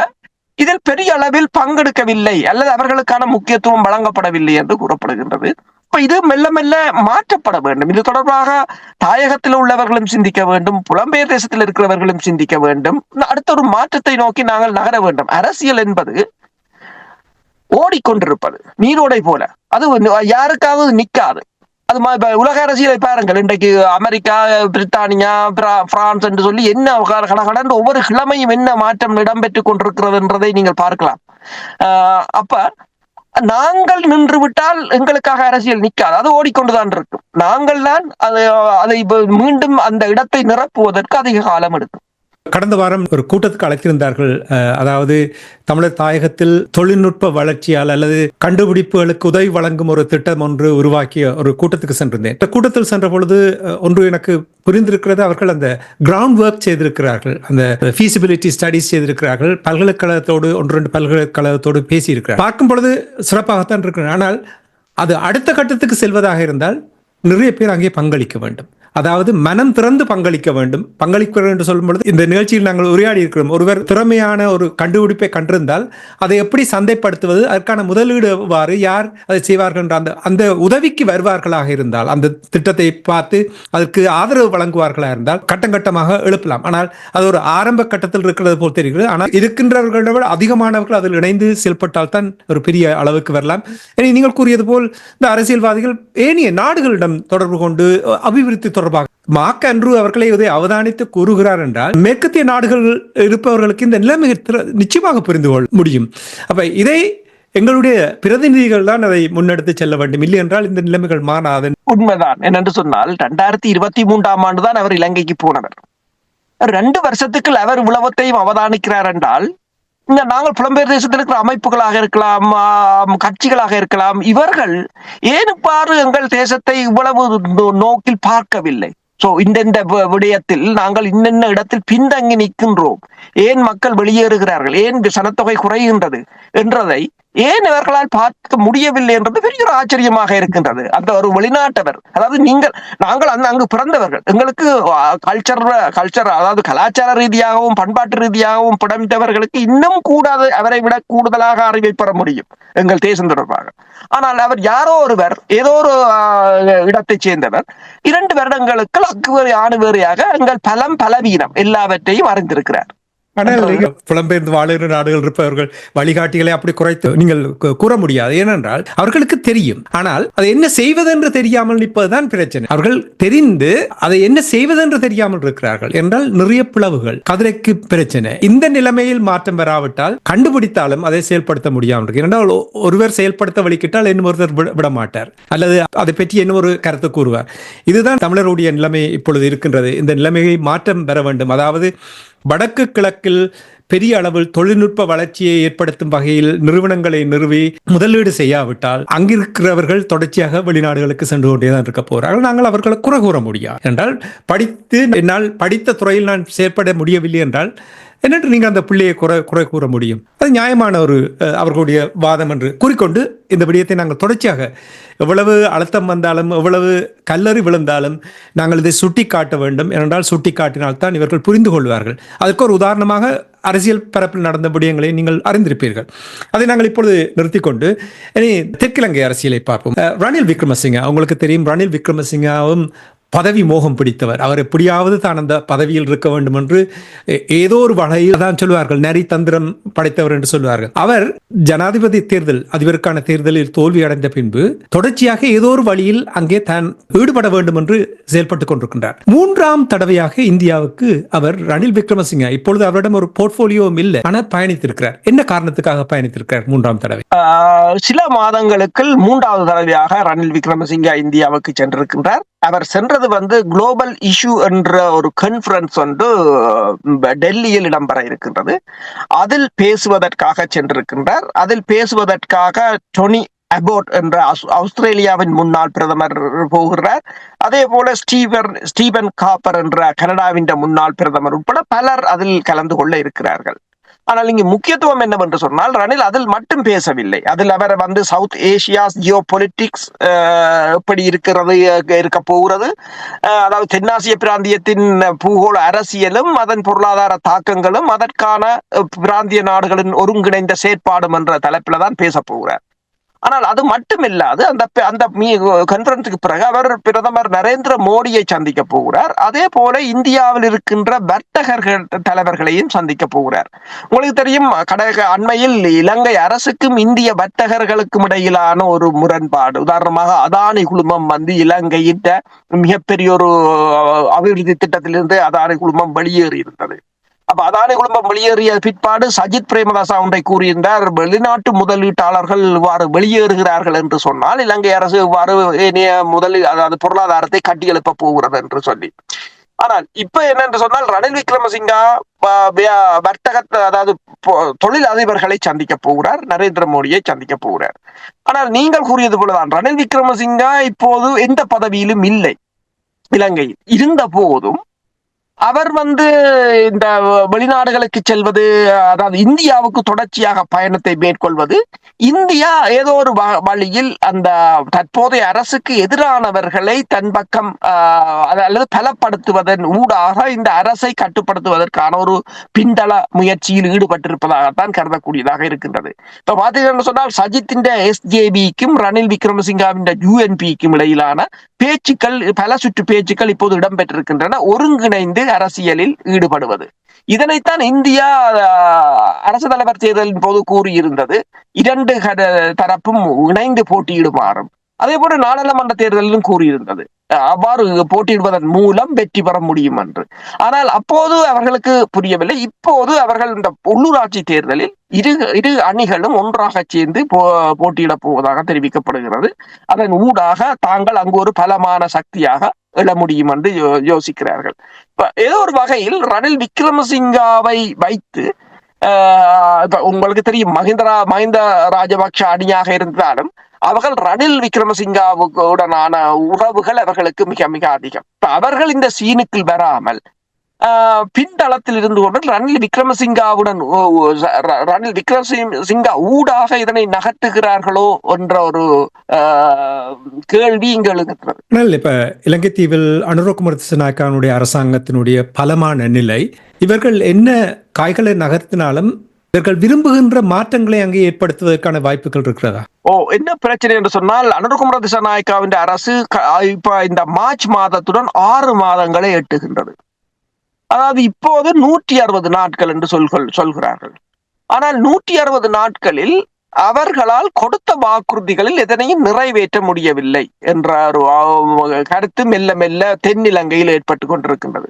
இதில் பெரிய அளவில் பங்கெடுக்கவில்லை அல்லது அவர்களுக்கான முக்கியத்துவம் வழங்கப்படவில்லை என்று கூறப்படுகின்றது. இப்ப இது மெல்ல மெல்ல மாற்றப்பட வேண்டும். இது தொடர்பாக தாயகத்தில் உள்ளவர்களும் சிந்திக்க வேண்டும், புலம்பெயர் தேசத்தில் இருக்கிறவர்களும் சிந்திக்க வேண்டும். அடுத்த ஒரு மாற்றத்தை நோக்கி நாங்கள் நகர வேண்டும். அரசியல் என்பது ஓடிக்கொண்டிருப்பது நீரோடை போல, அது யாருக்காவது நிற்காது. அது உலக அரசியலை பாருங்கள். இன்றைக்கு அமெரிக்கா, பிரித்தானியா, பிரான்ஸ் என்று சொல்லி என்ன கடந்து ஒவ்வொரு கிழமையும் என்ன மாற்றம் இடம்பெற்றுக் கொண்டிருக்கிறது என்றதை நீங்கள் பார்க்கலாம். அப்ப நாங்கள் நின்று விட்டால் எங்களுக்காக அரசியல் நிற்காது, அது ஓடிக்கொண்டுதான் இருக்கும். நாங்கள் தான் அதை மீண்டும் அந்த இடத்தை நிரப்புவதற்கு அதிக காலம் எடுக்கும். கடந்த வாரம் ஒரு கூட்டத்துக்கு அழைத்திருந்தார்கள். அதாவது தமிழர் தாயகத்தில் தொழில்நுட்ப வளர்ச்சியால் அல்லது கண்டுபிடிப்புகளுக்கு உதவி வழங்கும் ஒரு திட்டம் ஒன்று உருவாக்கிய ஒரு கூட்டத்துக்கு சென்றிருந்தேன். இந்த கூட்டத்தில் சென்ற பொழுது ஒன்று எனக்கு புரிந்திருக்கிறது. அவர்கள் அந்த கிரவுண்ட் ஒர்க் செய்திருக்கிறார்கள், அந்த ஃபீசிபிலிட்டி ஸ்டடிஸ் செய்திருக்கிறார்கள். பல்கலைக்கழகத்தோடு 1-2 பல்கலைக்கழகத்தோடு பேசியிருக்கிறார். பார்க்கும் பொழுது சிறப்பாகத்தான் இருக்கிறார். ஆனால் அது அடுத்த கட்டத்துக்கு செல்வதாக இருந்தால் நிறைய பேர் அங்கே பங்களிக்க வேண்டும். அதாவது மனம் திறந்து பங்களிக்க வேண்டும். பங்களிக்க என்று சொல்லும் பொழுது இந்த நிகழ்ச்சியில் நாங்கள் உரையாடி இருக்கிறோம். ஒருவர் திறமையான ஒரு கண்டுபிடிப்பை கண்டிருந்தால் அதை எப்படி சந்தைப்படுத்துவது, அதற்கான முதலீடு எவ்வாறு, யார் அதை செய்வார்கள் என்ற அந்த உதவிக்கு வருவார்களாக இருந்தால், அந்த திட்டத்தை பார்த்து அதற்கு ஆதரவு வழங்குவார்களாக இருந்தால் கட்டம் கட்டமாக எழுப்பலாம். ஆனால் அது ஒரு ஆரம்ப கட்டத்தில் இருக்கிறது போல் தெரிகிறது. ஆனால் இருக்கின்றவர்களை விட அதிகமானவர்கள் அதில் இணைந்து செயல்பட்டால் தான் ஒரு பெரிய அளவுக்கு வரலாம். நீங்கள் கூறியது போல் இந்த அரசியல்வாதிகள் ஏனைய நாடுகளிடம் தொடர்பு கொண்டு அபிவிருத்தி தொடர்பாக மார்க் ஆண்ட்ரூ அவர்களை இதை அவதானித்து கூறுகிறார் என்றால் மேற்கத்திய நாடுகள் இருப்பவர்களுக்கு இந்த நிலைமை நிச்சயமாக புரிந்து கொள்ள முடியும். அப்ப இதை எங்களுடைய பிரதிநிதிகள் தான் அதை முன்னெடுத்து செல்ல வேண்டும், இல்லை என்றால் இந்த நிலைமைகள் மாறாது. உண்மைதான். என்னென்று சொன்னால் 2023 தான் அவர் இலங்கைக்கு போனவர். 2 வருஷத்துக்குள் அவர் உலகத்தையும் அவதானிக்கிறார் என்றால், இந்த நாங்கள் புலம்பெயர் தேசத்தில் இருக்கிற அமைப்புகளாக இருக்கலாம், கட்சிகளாக இருக்கலாம், இவர்கள் ஏன் இவ்வாறு எங்கள் தேசத்தை இவ்வளவு நோக்கில் பார்க்கவில்லை? சோ இந்த விடயத்தில் நாங்கள் இன்னென்ன இடத்தில் பின்தங்கி நிற்கின்றோம், ஏன் மக்கள் வெளியேறுகிறார்கள், ஏன் சனத்தொகை குறைகின்றது என்றதை ஏன் இவர்களால் பார்க்க முடியவில்லை என்றது பெரிய ஒரு ஆச்சரியமாக இருக்கின்றது. அந்த ஒரு வெளிநாட்டவர், அதாவது நாங்கள் அங்கு பிறந்தவர்கள், எங்களுக்கு கல்ச்சர் அதாவது கலாச்சார ரீதியாகவும் பண்பாட்டு ரீதியாகவும் பிறந்தவர்களுக்கு இன்னும் கூடாது, அவரை விட கூடுதலாக அறிவை பெற முடியும் எங்கள் தேசம் தொடர்பாக. ஆனால் அவர் யாரோ ஒருவர், ஏதோ ஒரு இடத்தை சேர்ந்தவர், 2 வருடங்களுக்கு அக்குவேறு ஆணுவேறையாக எங்கள் பலவீனம் எல்லாவற்றையும் அறிந்திருக்கிறார். ஆனால் புலம்பெயர்ந்து வாழுகிற நாடுகள் இருப்பவர்கள் வழிகாட்டிகளை அப்படி குறைத்து நீங்கள் கூற முடியாது. ஏனென்றால் அவர்களுக்கு தெரியும், ஆனால் அதை என்ன செய்வதென்று தெரியாமல் நிற்பதுதான் பிரச்சனை. அவர்கள் தெரிந்து அதை என்ன செய்வதென்று தெரியாமல் இருக்கிறார்கள் என்றால் நிறைய பிளவுகள், கதிரைக்கு பிரச்சனை. இந்த நிலைமையில் மாற்றம் பெறாவிட்டால் கண்டுபிடித்தாலும் அதை செயல்படுத்த முடியாமல் இருக்கு. என்றால் ஒருவர் செயல்படுத்த வலிக்கிட்டால் இன்னொருத்தர் விட மாட்டார், அல்லது அதை பற்றி என்ன ஒரு கருத்து கூறுவார். இதுதான் தமிழருடைய நிலைமை இப்பொழுது இருக்கின்றது. இந்த நிலைமையை மாற்றம் பெற வேண்டும். அதாவது வடக்கு கிழக்கில் பெரிய அளவில் தொழில்நுட்ப வளர்ச்சியை ஏற்படுத்தும் வகையில் நிறுவனங்களை நிறுவி முதலீடு செய்யாவிட்டால் அங்கிருக்கிறவர்கள் தொடர்ச்சியாக வெளிநாடுகளுக்கு சென்று கொண்டேதான் இருக்க போகிறார்கள். நாங்கள் அவர்களை குறை கூற முடியாது. என்றால் என்னால் படித்த துறையில் நான் செயற்பட முடியவில்லை என்றால் என்னென்று நீங்கள் அந்த பிள்ளையை குறை கூற முடியும்? அது நியாயமான ஒரு அவர்களுடைய வாதம் என்று கூறிக்கொண்டு இந்த விடயத்தை நாங்கள் தொடர்ச்சியாக எவ்வளவு அழுத்தம் வந்தாலும் எவ்வளவு கல்லறி விழுந்தாலும் நாங்கள் இதை சுட்டி காட்ட வேண்டும். ஏனென்றால் சுட்டி காட்டினால்தான் இவர்கள் புரிந்து கொள்வார்கள். அதற்கு ஒரு உதாரணமாக அரசியல் பரப்பில் நடந்த விடயங்களை நீங்கள் அறிந்திருப்பீர்கள். அதை நாங்கள் இப்பொழுது நிறுத்திக்கொண்டு இனி தெற்கிலங்கை அரசியலை பார்ப்போம். ரணில் விக்ரமசிங்க, உங்களுக்கு தெரியும், ரணில் விக்ரமசிங்காவும் பதவி மோகம் பிடித்தவர். அவர் எப்படியாவது தான் அந்த பதவியில் இருக்க வேண்டும் என்று ஏதோ ஒரு வகையில் தான் சொல்வார்கள், நரி தந்திரம் படைத்தவர் என்று சொல்வார்கள். அவர் ஜனாதிபதி தேர்தல், அதிபருக்கான தேர்தலில் தோல்வி அடைந்த பின்பு தொடர்ச்சியாக ஏதோ ஒரு வழியில் அங்கே தான் ஈடுபட வேண்டும் என்று செயல்பட்டுக் கொண்டிருக்கின்றார். 3ஆம் தடவையாக இந்தியாவுக்கு அவர் ரணில் விக்ரமசிங்க, இப்பொழுது அவரிடம் ஒரு போர்ட்போலியோவும் இல்லை, ஆனால் பயணித்திருக்கிறார். என்ன காரணத்துக்காக பயணித்திருக்கிறார் 3ஆம் தடவை? சில மாதங்களுக்குள் 3வது தடவையாக ரணில் விக்ரமசிங்க இந்தியாவுக்கு சென்றிருக்கின்றார். அவர் சென்றது குளோபல் இஷ்யூ என்ற ஒரு கான்ஃபரன்ஸ் டெல்லியில் இடம்பெற இருக்கின்றது. அதில் பேசுவதற்காக சென்றிருக்கின்றார். அதில் பேசுவதற்காக டோனி அபோட் என்ற ஆஸ்திரேலியாவின் முன்னாள் பிரதமர் போகிறார். அதே போல ஸ்டீபன் காப்பர் என்ற கனடாவின் முன்னாள் பிரதமர் உட்பட பலர் அதில் கலந்து கொள்ள இருக்கிறார்கள். ஆனால் இங்கு முக்கியத்துவம் என்னவென்று சொன்னால், ரணில் அதில் மட்டும் பேசவில்லை. அதில் அவர் சவுத் ஏசியா ஜியோ பொலிட்டிக்ஸ் எப்படி இருக்க போகிறது, அதாவது தென்னாசிய பிராந்தியத்தின் பூகோள அரசியலும் அதன் பொருளாதார தாக்கங்களும் அதற்கான பிராந்திய நாடுகளின் ஒருங்கிணைந்த செயற்பாடும் என்ற தலைப்பில் தான் பேச போகிறார். ஆனால் அது மட்டுமில்லாது அந்த கான்ஃபரன்ஸுக்கு பிறகு அவர் பிரதமர் நரேந்திர மோடியை சந்திக்க போகிறார். அதே போல இந்தியாவில் இருக்கின்ற வர்த்தகர்கள் தலைவர்களையும் சந்திக்க போகிறார். உங்களுக்கு தெரியும், அண்மையில் இலங்கை அரசுக்கும் இந்திய வர்த்தகர்களுக்கும் இடையிலான ஒரு முரண்பாடு. உதாரணமாக அதானி குழுமம் இலங்கையின் மிகப்பெரிய ஒரு அபிவிருத்தி திட்டத்திலிருந்து அதானி குழுமம் வெளியேறி இருந்தது. அப்ப அதானி குழுமம் வெளியேறிய பிற்பாடு சஜித் பிரேமதாசா ஒன்றை கூறியிருந்தார், வெளிநாட்டு முதலீட்டாளர்கள் இவ்வாறு வெளியேறுகிறார்கள் என்று சொன்னால் இலங்கை அரசு இவ்வாறு அதாவது பொருளாதாரத்தை கட்டி எழுப்ப போகிறது என்று சொல்லி. ஆனால் இப்ப என்னென்று சொன்னால், ரணில் விக்ரமசிங்கா வர்த்தகத்தை, அதாவது தொழில் அதிபர்களை சந்திக்க போகிறார், நரேந்திர மோடியை சந்திக்க போகிறார். ஆனால் நீங்கள் கூறியது போலதான் ரணில் விக்ரமசிங்கா இப்போது எந்த பதவியிலும் இல்லை. இலங்கையில் இருந்த போதும் அவர் இந்த வெளிநாடுகளுக்கு செல்வது, அதாவது இந்தியாவுக்கு தொடர்ச்சியாக பயணத்தை மேற்கொள்வது, இந்தியா ஏதோ ஒரு வழியில் அந்த தற்போதைய அரசுக்கு எதிரானவர்களை தன் பக்கம் அல்லது பலப்படுத்துவதன் ஊடாக இந்த அரசை கட்டுப்படுத்துவதற்கான ஒரு பின்தள முயற்சியில் ஈடுபட்டிருப்பதாகத்தான் கருதக்கூடியதாக இருக்கின்றது. இப்ப பாத்தீங்கன்னு சொன்னால், சஜித்தின் SJBக்கும் ரணில் விக்ரமசிங்காவின் UNPக்கும் இடையிலான பேச்சுக்கள், பல சுற்று பேச்சுக்கள் இப்போது இடம்பெற்றிருக்கின்றன. ஒருங்கிணைந்து அரசியலில் ஈடுபடுவது, இதனைத்தான் இந்தியா அரசு தலைவர் தேர்தலின் போது கூறியிருந்தது. 2 தரப்பும் இணைந்து போட்டியிடுமாறும், அதே போல நாடாளுமன்ற தேர்தலிலும் கூறியிருந்தது அவ்வாறு போட்டியிடுவதன் மூலம் வெற்றி பெற முடியும் என்று. ஆனால் அப்போது அவர்களுக்கு புரியவில்லை. இப்போது அவர்கள் இந்த உள்ளூராட்சி தேர்தலில் இரு அணிகளும் ஒன்றாக சேர்ந்து போட்டியிடப் போவதாக தெரிவிக்கப்படுகிறது. அதன் ஊடாக தாங்கள் அங்கு ஒரு பலமான சக்தியாக எழ முடியும் என்று யோசிக்கிறார்கள். ஏதோ ஒரு வகையில் ரணில் விக்ரமசிங்காவை வைத்து இப்ப உங்களுக்கு தெரியும் மஹிந்த ராஜபக்ஷ அணியாக இருந்தாலும் அவர்கள் ரணில் விக்ரமசிங்காவுடனான உறவுகள் அவர்களுக்கு மிக மிக அதிகம். அவர்கள் இந்த சீனுக்குள் வராமல் பின்தளத்தில் இருந்து கொண்டு ரணில் விக்ரமசிங்கா ஊடாக இதனை நகர்த்துகிறார்களோ என்ற ஒரு கேள்வி இங்கு எழுகிறது. இப்ப இலங்கை தீவில் அனுரகுமார திசாநாயக்கனுடைய அரசாங்கத்தினுடைய பலமான நிலை, இவர்கள் என்ன காய்களை நகர்த்தினாலும் இவர்கள் விரும்புகின்ற மாற்றங்களை அங்கே ஏற்படுத்துவதற்கான வாய்ப்புகள் இருக்கிறதா? என்ன பிரச்சனை என்று சொன்னால், அனுரகுமார திசாநாயக்காவின் அரசு இப்ப இந்த மார்ச் மாதத்துடன் 6 மாதங்களை எட்டுகின்றது. அதாவது இப்போது 160 நாட்கள் என்று சொல்கிறார்கள். ஆனால் 160 நாட்களில் அவர்களால் கொடுத்த வாக்குறுதிகளில் எதனையும் நிறைவேற்ற முடியவில்லை என்ற ஒரு கருத்து மெல்ல மெல்ல தென்னிலங்கையில் ஏற்பட்டு கொண்டிருக்கின்றது.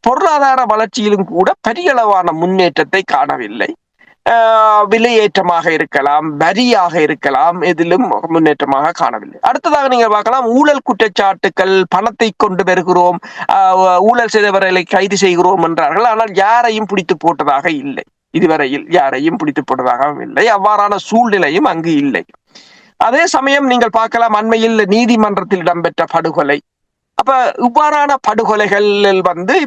பொருளாதார வளர்ச்சியிலும் கூட பெரியளவான முன்னேற்றத்தை காணவில்லை. விலையேற்றமாக இருக்கலாம், வரியாக இருக்கலாம், எதிலும் முன்னேற்றமாக காணவில்லை. அடுத்ததாக நீங்கள் பார்க்கலாம், ஊழல் குற்றச்சாட்டுக்கள், பணத்தை கொண்டு வருகிறோம், ஊழல் செய்தவர்களை கைது செய்கிறோம் என்றார்கள். ஆனால் யாரையும் பிடித்து போட்டதாக இல்லை, இதுவரையில் யாரையும் பிடித்து போட்டதாகவும் இல்லை. அவ்வாறான சூழ்நிலையும் அங்கு இல்லை. அதே சமயம் நீங்கள் பார்க்கலாம், அண்மையில் நீதிமன்றத்தில் இடம்பெற்ற படுகொலை. அப்ப இவ்வாறான படுகொலைகள்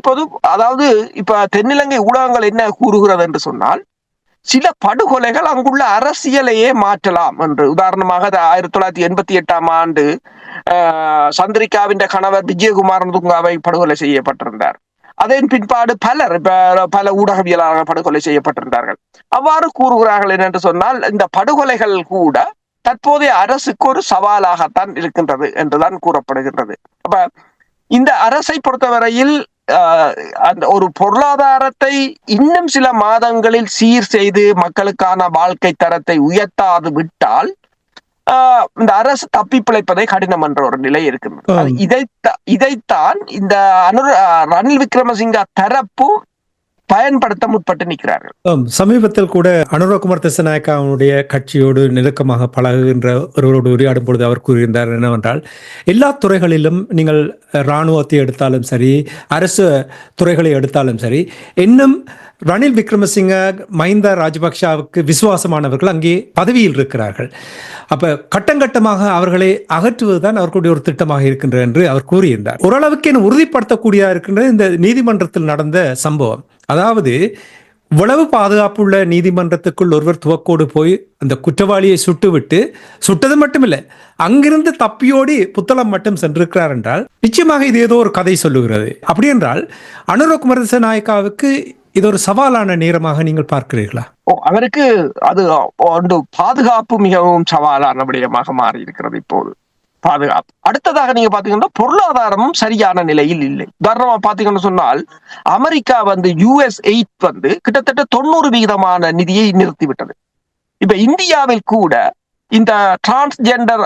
இப்போது அதாவது இப்ப தென்னிலங்கை ஊடகங்கள் என்ன கூறுகிறது என்று சொன்னால், சில படுகொலைகள் அங்குள்ள அரசியலையே மாற்றலாம் என்று. உதாரணமாக 1988 ஆண்டு சந்திரிகாவின் கணவர் விஜயகுமாரன் துங்காவை படுகொலை செய்யப்பட்டிருந்தார். அதன் பின்பாடு பல ஊடகவியலாளர்கள் படுகொலை செய்யப்பட்டிருந்தார்கள். அவ்வாறு கூறுகிறார்கள் என்று சொன்னால், இந்த படுகொலைகள் கூட தற்போதைய அரசுக்கு ஒரு சவாலாகத்தான் இருக்கின்றது என்றுதான் கூறப்படுகின்றது. அப்ப இந்த அரசை பொறுத்தவரையில் அந்த ஒரு பொருளாதாரத்தை இன்னும் சில மாதங்களில் சீர் செய்து மக்களுக்கான வாழ்க்கை தரத்தை உயர்த்தாது விட்டால் இந்த அரசு தப்பி பிழைப்பதை கடினம் என்ற ஒரு நிலை இருக்கின்றது. இதைத்தான் இந்த ரணில் விக்ரமசிங்கா தரப்பு பயன்படுத்த முற்பட்டு நிற்கிறார்கள். சமீபத்தில் கூட அனுரகுமார திசாநாயக்கனுடைய கட்சியோடு நெருக்கமாக பழகுகின்ற ஒருவரோடு உரையாடும் பொழுது அவர் கூறியிருந்தார் என்னவென்றால், எல்லா துறைகளிலும் நீங்கள் இராணுவத்தை எடுத்தாலும் சரி, அரசு துறைகளை எடுத்தாலும் சரி, இன்னும் ரணில் விக்ரமசிங்க மஹிந்த ராஜபக்ஷவுக்கு விசுவாசமானவர்கள் அங்கே பதவியில் இருக்கிறார்கள். அப்ப கட்டங்கட்டமாக அவர்களை அகற்றுவதுதான் அவர்களுடைய ஒரு திட்டமாக இருக்கின்றது என்று அவர் கூறியிருந்தார். ஓரளவுக்கு என்ன உறுதிப்படுத்தக்கூடியதாக இருக்கின்றது இந்த நீதிமன்றத்தில் நடந்த சம்பவம். அதாவது இவ்வளவு பாதுகாப்புள்ள நீதிமன்றத்துக்குள் ஒருவர் துவக்கோடு போய் அந்த குற்றவாளியை சுட்டது மட்டுமில்லை, அங்கிருந்து தப்பியோடி புத்தளம் மட்டும் சென்றிருக்கிறார் என்றால் நிச்சயமாக இது ஏதோ ஒரு கதை சொல்லுகிறது. அப்படி என்றால் அனுரகுமார திசாநாயக்காவுக்கு இது ஒரு சவாலான நேரமாக நீங்கள் பார்க்கிறீர்களா? அவருக்கு அது பாதுகாப்பு மிகவும் சவாலான விடயமாக மாறி இருக்கிறது இப்போது. பாதுகாப்பு. அடுத்ததாக நீங்க பாத்தீங்கன்னா பொருளாதாரமும் சரியான நிலையில் இல்லை. உதாரணமா பாத்தீங்கன்னு சொன்னால், அமெரிக்கா US8 கிட்டத்தட்ட 90% நிதியை நிறுத்திவிட்டது. இப்ப இந்தியாவில் கூட இந்த டிரான்ஸ்ஜெண்டர்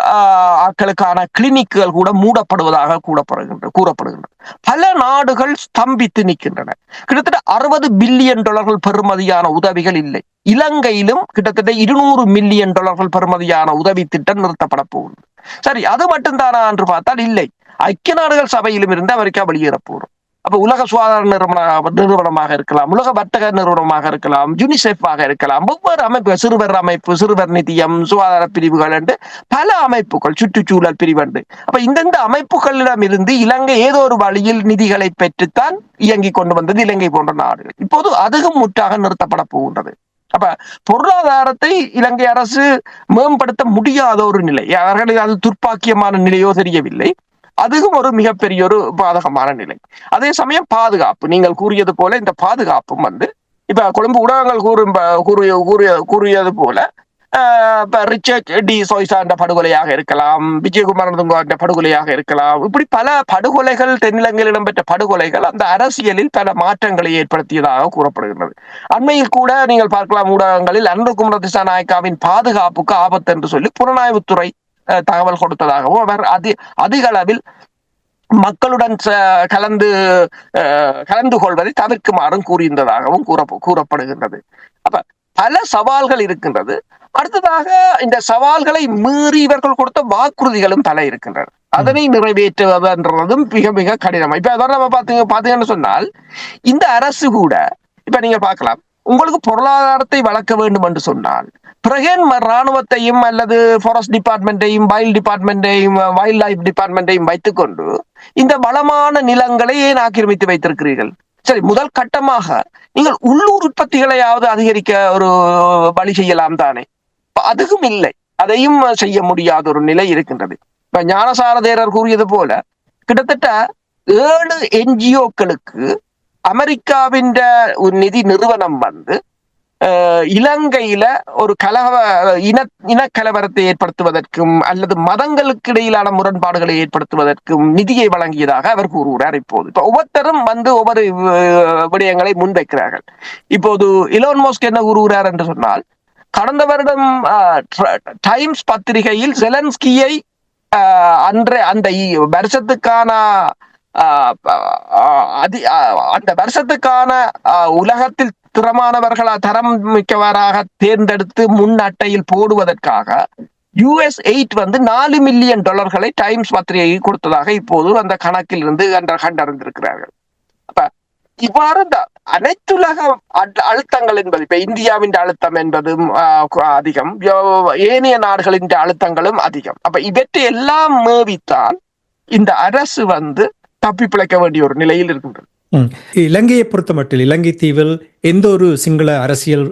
ஆட்களுக்கான கிளினிக்குகள் கூட மூடப்படுவதாக கூறப்படுகின்றது. பல நாடுகள் ஸ்தம்பித்து நிற்கின்றன. கிட்டத்தட்ட $60 பில்லியன் பெறுமதியான உதவிகள் இல்லை. இலங்கையிலும் கிட்டத்தட்ட $200 மில்லியன் பெறுமதியான உதவி திட்டம் நிறுத்தப்பட போகிறது. சரி, அது மட்டும்தானா என்று பார்த்தால் இல்லை. ஐக்கிய நாடுகள் சபையிலும் இருந்து அமெரிக்கா வெளியேற போறோம். அப்ப உலக சுகாதார நிறுவனமாக இருக்கலாம், உலக வர்த்தக நிறுவனமாக இருக்கலாம், யூனிசெஃபாக இருக்கலாம், ஒவ்வொரு அமைப்பு, சிறுவர் நிதியம், சுகாதார பிரிவுகள் என்று பல அமைப்புகள், சுற்றுச்சூழல் பிரிவு. அப்ப இந்தந்த அமைப்புகளிடம் இருந்து இலங்கை ஏதோ ஒரு வழியில் நிதிகளை பெற்றுத்தான் இயங்கி கொண்டு வந்தது இலங்கை போன்ற நாடுகள். இப்போது அதுவும் முற்றாக நிறுத்தப்பட போகின்றது. அப்ப பொருளாதாரத்தை இலங்கை அரசு மேம்படுத்த முடியாத ஒரு நிலை. அவர்களுக்கு அது துர்ப்பாக்கியமான நிலையோ தெரியவில்லை. அதுவும் ஒரு மிகப்பெரிய ஒரு பாதகமான நிலை. அதே சமயம் பாதுகாப்பு, நீங்கள் கூறியது போல இந்த பாதுகாப்பும் இப்ப கொழும்பு ஊடகங்கள் கூறியது போல இப்ப ரிச்சர்ட் டி சோய்சா என்ற படுகொலையாக இருக்கலாம், விஜயகுமார் என்ற படுகொலையாக இருக்கலாம். இப்படி பல படுகொலைகள், தென்னிலங்கையில் இடம்பெற்ற படுகொலைகள் அந்த அரசியலில் பல மாற்றங்களை ஏற்படுத்தியதாக கூறப்படுகின்றது. அண்மையில் கூட நீங்கள் பார்க்கலாம் ஊடகங்களில் அனுரகுமார திசாநாயக்காவின் பாதுகாப்புக்கு ஆபத்து என்று சொல்லி புலனாய்வுத்துறை தகவல் கொடுத்ததாகவும் அவர் அதிக அளவில் மக்களுடன் கலந்து கொள்வதை தவிர்க்குமாறும் கூறியிருந்ததாகவும் கூறப்படுகின்றது. அப்ப பல சவால்கள் இருக்கின்றது. அடுத்ததாக இந்த சவால்களை மீறி இவர்கள் கொடுத்த வாக்குறுதிகளும் பல இருக்கின்றன. அதனை நிறைவேற்றுவதுன்றதும் மிக மிக கடினம். இப்ப அதோட நம்ம பாத்தீங்கன்னு சொன்னால் இந்த அரசு கூட இப்ப நீங்க பார்க்கலாம், உங்களுக்கு பொருளாதாரத்தை வளர்க்க வேண்டும் என்று சொன்னால் பிறகு ராணுவத்தையும் அல்லது ஃபாரஸ்ட் டிபார்ட்மெண்ட்டையும் வைல்ட் லைஃப் டிபார்ட்மெண்ட்டையும் வைத்துக்கொண்டு இந்த வளமான நிலங்களை ஏன் ஆக்கிரமித்து வைத்திருக்கிறீர்கள்? சரி, முதல் கட்டமாக நீங்கள் உள்ளூர் உற்பத்திகளையாவது அதிகரிக்க ஒரு வழி செய்யலாம் தானே. அதுவும் இல்லை, அதையும் செய்ய முடியாத ஒரு நிலை இருக்கின்றது. இப்ப ஞானசார தேரர் கூறியது போல கிட்டத்தட்ட 7 NGO-க்களுக்கு அமெரிக்காவின் ஒரு நிதி நிறுவனம் வந்து இலங்கையில ஒரு இனக்கலவரத்தை ஏற்படுத்துவதற்கும் அல்லது மதங்களுக்கு இடையிலான முரண்பாடுகளை ஏற்படுத்துவதற்கும் நிதியை வழங்கியதாக அவர் கூறுகிறார். இப்ப ஒவ்வொருத்தரும் வந்து ஒவ்வொரு விடயங்களை முன்வைக்கிறார்கள். இப்போது இலோன் மஸ்க் என்ன கூறுகிறார் என்று சொன்னால், கடந்த வருடம் டைம்ஸ் பத்திரிகையில் செலன்ஸ்கியை அந்த வருஷத்துக்கான அந்த வருஷத்துக்கான உலகத்தில் தரம் மிக்கவராக தேர்ந்தெடுத்து முன் அட்டையில் போடுவதற்காக US8 வந்து $4 மில்லியன் டைம்ஸ் பத்திரிகை கொடுத்ததாக இப்போது அந்த கணக்கில் இருந்து கண்டறிந்திருக்கிறார்கள். அப்ப இவ்வாறு இந்த அனைத்துலக அழுத்தங்கள் என்பது, இப்ப இந்தியாவின் அழுத்தம் என்பதும் அதிகம், ஏனைய நாடுகளின் அழுத்தங்களும் அதிகம். அப்ப இவற்றை எல்லாம் மேவித்தான் இந்த அரசு வந்து தப்பி பிழைக்க வேண்டிய ஒரு நிலையில் இருக்கின்றது. இலங்கையை பொறுத்தமட்டில் இலங்கை தீவில் எந்த ஒரு சிங்கள அரசியல்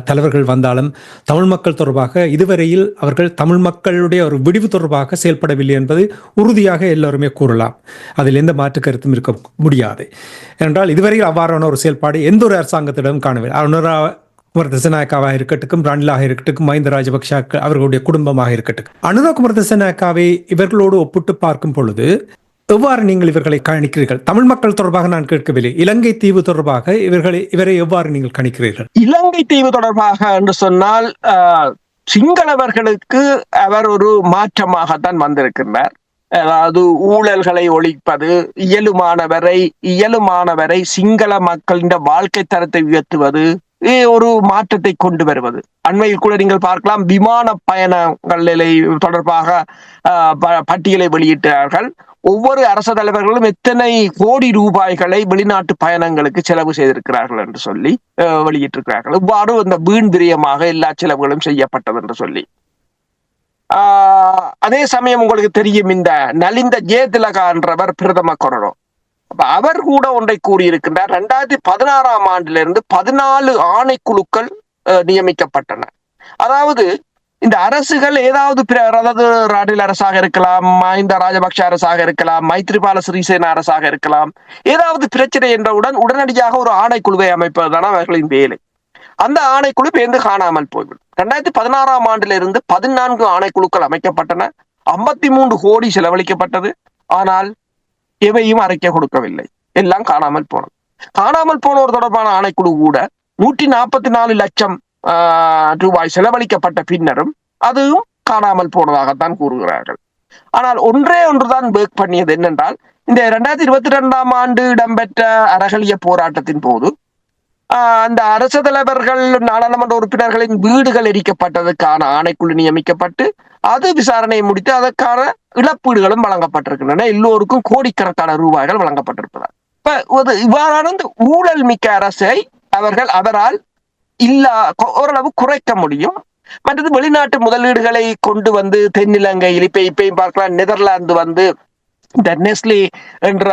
தலைவர்கள் வந்தாலும் தமிழ் மக்கள் தொடர்பாக இதுவரையில் அவர்கள் தமிழ் மக்களுடைய ஒரு விடிவு தொடர்பாக செயல்படவில்லை என்பது உறுதியாக எல்லோருமே கூறலாம். அதில் எந்த மாற்று கருத்தும் இருக்க முடியாது. ஏனென்றால் இதுவரையில் அவ்வாறான ஒரு செயல்பாடு எந்த ஒரு அரசாங்கத்திடம் காணவில்லை. குமார் திசநாயக்காவாக இருக்கட்டும், ரணிலாக இருக்கட்டும், மஹிந்த ராஜபக்ஷ அவர்களுடைய குடும்பமாக இருக்கட்டும், அனுரா குமார் திசநாயக்காவை இவர்களோடு ஒப்பிட்டு பார்க்கும் பொழுது எவ்வாறு நீங்கள் இவர்களை கணிக்கிறீர்கள்? தமிழ் மக்கள் தொடர்பாக நான் கேட்கவில்லை, இலங்கை தீவு தொடர்பாக இவரை எவ்வாறு நீங்கள் கணிக்கிறீர்கள்? இலங்கை தீவு தொடர்பாக என்று சொன்னால் சிங்களவர்களுக்கு அவர் ஒரு மாற்றமாகத்தான் வந்திருக்கின்றார். அதாவது ஊழல்களை ஒழிப்பது, இயலுமானவரை சிங்கள மக்களின் வாழ்க்கை தரத்தை உயர்த்துவது, ஒரு மாற்றத்தை கொண்டு வருவது. அண்மையில் கூட நீங்கள் பார்க்கலாம், விமான பயணங்களை தொடர்பாக பட்டியலை வெளியிட்டார்கள். ஒவ்வொரு அரசு தலைவர்களும் எத்தனை கோடி ரூபாய்களை வெளிநாட்டு பயணங்களுக்கு செலவு செய்திருக்கிறார்கள் என்று சொல்லி வெளியிட்டிருக்கிறார்கள். இவ்வாறு இந்த வீண் விரயமாக எல்லா செலவுகளும் செய்யப்பட்டது என்று சொல்லி அதே சமயம் உங்களுக்கு தெரியும், இந்த நலிந்த ஜெயதிலகா என்றவர் பிரதம கொறடோ, அவர் கூட ஒன்றை கூறியிருக்கின்றார். 2016ஆம் ஆண்டிலிருந்து 14 ஆணைக்குழுக்கள் நியமிக்கப்பட்டன. அதாவது இந்த அரசுகள் ஏதாவது ரணில் அரசாக இருக்கலாம், மஹிந்த ராஜபக்ஷ அரசாக இருக்கலாம், மைத்ரிபால சிறிசேன அரசாக இருக்கலாம், ஏதாவது பிரச்சனை என்றவுடன் உடனடியாக ஒரு ஆணைக்குழுவை அமைப்பதுதான் அவர்களின் வேலை. அந்த ஆணைக்குழு பேர்ந்து காணாமல் போய்விடும். 2016ஆம் ஆண்டிலிருந்து 14 ஆணைக்குழுக்கள் அமைக்கப்பட்டன. 53 கோடி செலவழிக்கப்பட்டது. ஆனால் எவையும் அறிக்கை கொடுக்கவில்லை, எல்லாம் காணாமல் போனது. காணாமல் போனோர் தொடர்பான ஆணைக்குழு கூட 144 லட்சம் ரூபாய் செலவழிக்கப்பட்ட பின்னரும் அதுவும் காணாமல் போனதாகத்தான் கூறுகிறார்கள். ஆனால் ஒன்றுதான் பேக் பண்ணியது என்னென்றால், இந்த 2022ஆம் ஆண்டு இடம்பெற்ற அறகலிய போராட்டத்தின் போது அந்த அரசு தலைவர்கள், நாடாளுமன்ற உறுப்பினர்களின் வீடுகள் எரிக்கப்பட்டதற்கான ஆணைக்குழு நியமிக்கப்பட்டு அது விசாரணையை முடித்து அதற்கான இழப்பீடுகளும் வழங்கப்பட்டிருக்கின்றன. எல்லோருக்கும் கோடிக்கணக்கான ரூபாய்கள் வழங்கப்பட்டிருப்பதால் இப்ப இவ்வாறான இந்த ஊழல் மிக்க அரசை அவரால் ஓரளவு குறைக்க முடியும். மற்றது வெளிநாட்டு முதலீடுகளை கொண்டு வந்து தென்னிலங்கையில் இப்பயும் பார்க்கலாம், நெதர்லாந்து வந்து இந்த நெஸ்லே என்ற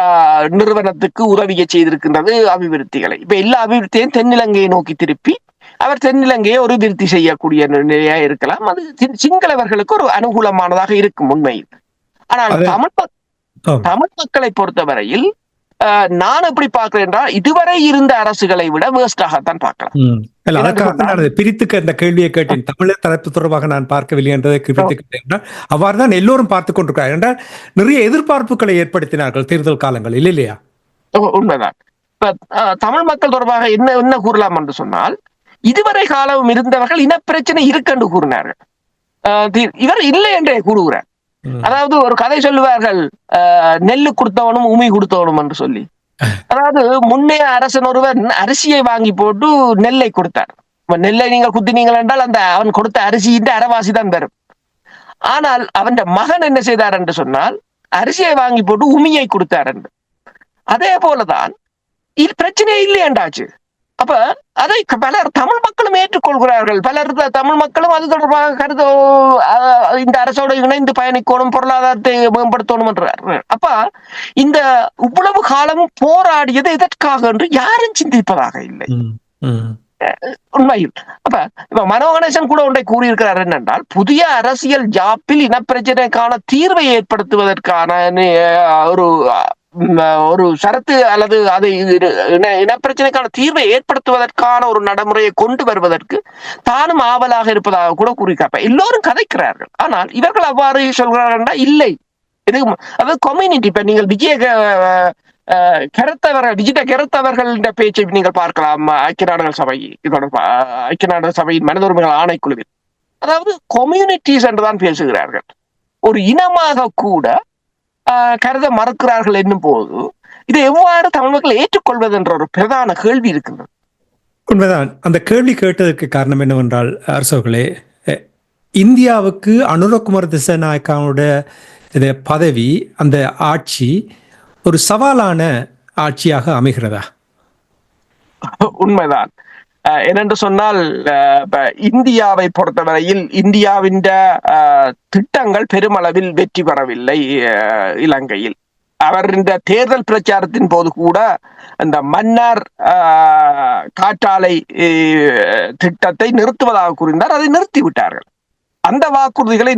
நிறுவனத்துக்கு உதவியை செய்திருக்கின்றது அபிவிருத்திகளை. இப்ப எல்லா அபிவிருத்தியையும் தென்னிலங்கையை நோக்கி திருப்பி அவர் தென்னிலங்கையை ஒரு விருத்தி செய்யக்கூடிய நிலையா இருக்கலாம். அது சிங்களவர்களுக்கு ஒரு அனுகூலமானதாக இருக்கும் உண்மையில். ஆனால் தமிழ் மக்களை பொறுத்தவரையில் நான் எப்படி பார்க்கிறேன் என்றால், இதுவரை இருந்த அரசுகளை விட வேஸ்டாகத்தான் பார்க்கலாம். பிரித்துக்க இந்த கேள்வியை கேட்டேன். தமிழர் தரப்பு தொடர்பாக நான் பார்க்கவில்லை என்றதை பிரித்துக்கிட்டேன். அவ்வாறுதான் எல்லோரும் பார்த்துக் கொண்டிருக்கிறார் என்றால் நிறைய எதிர்பார்ப்புகளை ஏற்படுத்தினார்கள் தேர்தல் காலங்களில், இல்லையா? உண்மைதான். தமிழ் மக்கள் தொடர்பாக என்ன கூறலாம் என்று சொன்னால், இதுவரை காலம் இருந்தவர்கள் இனப்பிரச்சனை இருக்கு என்று கூறினார்கள். இவர் இல்லை என்றே கூறுகிறார். அதாவது ஒரு கதை சொல்லுவார்கள், நெல்லு கொடுத்தவனும் உமி கொடுத்தவனும் என்று சொல்லி. அதாவது முன்னைய அரசன் ஒருவன் அரிசியை வாங்கி போட்டு நெல்லை கொடுத்தார். நெல்லை நீங்கள் குத்தினீங்கள் என்றால் அந்த அவன் கொடுத்த அரிசியின் அரைவாசி தான் பெறும். ஆனால் அவன் மகன் என்ன செய்தார் என்று சொன்னால் அரிசியை வாங்கி போட்டு உமியை கொடுத்தார் என்று. அதே போலதான் இது பிரச்சனையே இல்லை என்றாச்சு. அப்ப அதை பலர் தமிழ் மக்களும் ஏற்றுக்கொள்கிறார்கள். பலர் தமிழ் மக்களும் அது தொடர்பாக கருத்து இந்த அரசோடு இணைந்து பயணிக்கணும், பொருளாதாரத்தை மேம்படுத்தணும் என்றார். அப்ப இந்த இவ்வளவு காலமும் போராடியது எதற்காக என்று யாரும் சிந்திப்பதாக இல்லை உண்மையில். அப்ப இப்ப மனோ கணேசன் கூட ஒன்றை கூறியிருக்கிறார் என்னென்றால், புதிய அரசியல் ஜாப்பில் இனப்பிரச்சனைக்கான தீர்வை ஏற்படுத்துவதற்கான ஒரு சரத்து அல்லது அது இனப்பிரச்சனைக்கான தீர்வை ஏற்படுத்துவதற்கான ஒரு நடைமுறையை கொண்டு வருவதற்கு தானும் ஆவலாக இருப்பதாக கூட கூறியிருக்காப்ப எல்லோரும் கதைக்கிறார்கள். ஆனால் இவர்கள் அவ்வாறு சொல்கிறார்கள் இல்லை. இது அதாவது கம்யூனிட்டி. இப்ப நீங்கள் விஜிட்ட கெரத்தவர்களின் பேச்சை நீங்கள் பார்க்கலாம் ஐக்கிய நாடுகள் சபை ஐக்கிய நாடுகள் சபையின் மனித உரிமைகள் ஆணைக்குழுவில். அதாவது கம்யூனிட்டிஸ் என்றுதான் பேசுகிறார்கள். ஒரு இனமாக கூட கருத மறுக்கிறார்கள் என்னும் போது இதை எவ்வாறு தமிழ் மக்கள் ஏற்றுக்கொள்வது என்ற ஒரு பிரதான கேள்வி இருக்கின்றது. உண்மைதான். அந்த கேள்வி கேட்டதற்கு காரணம் என்னவென்றால் அரசர்களே, இந்தியாவுக்கு அனுரகுமார் திசாநாயக்காவோட பதவி, அந்த ஆட்சி ஒரு சவாலான ஆட்சியாக அமைகிறதா? உண்மைதான். ஏனென்று சொன்னால் இந்தியாவை பொறுத்தவரையில் இந்தியாவின் திட்டங்கள் பெருமளவில் வெற்றி பெறவில்லை இலங்கையில். அவர் இந்த தேர்தல் பிரச்சாரத்தின் போது கூட இந்த மன்னார் காற்றாலை திட்டத்தை நிறுத்துவதாக கூறினார். அதை நிறுத்திவிட்டார்கள். அந்த வாக்குறுதிகளை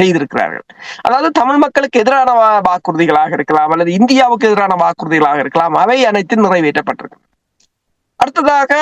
செய்திருக்கிறார்கள். அதாவது தமிழ் மக்களுக்கு எதிரான வாக்குறுதிகளாக இருக்கலாம் அல்லது இந்தியாவுக்கு எதிரான வாக்குறுதிகளாக இருக்கலாம். அவை அனைத்தும் நிறைவேற்றப்பட்டிருக்கு. அடுத்ததாக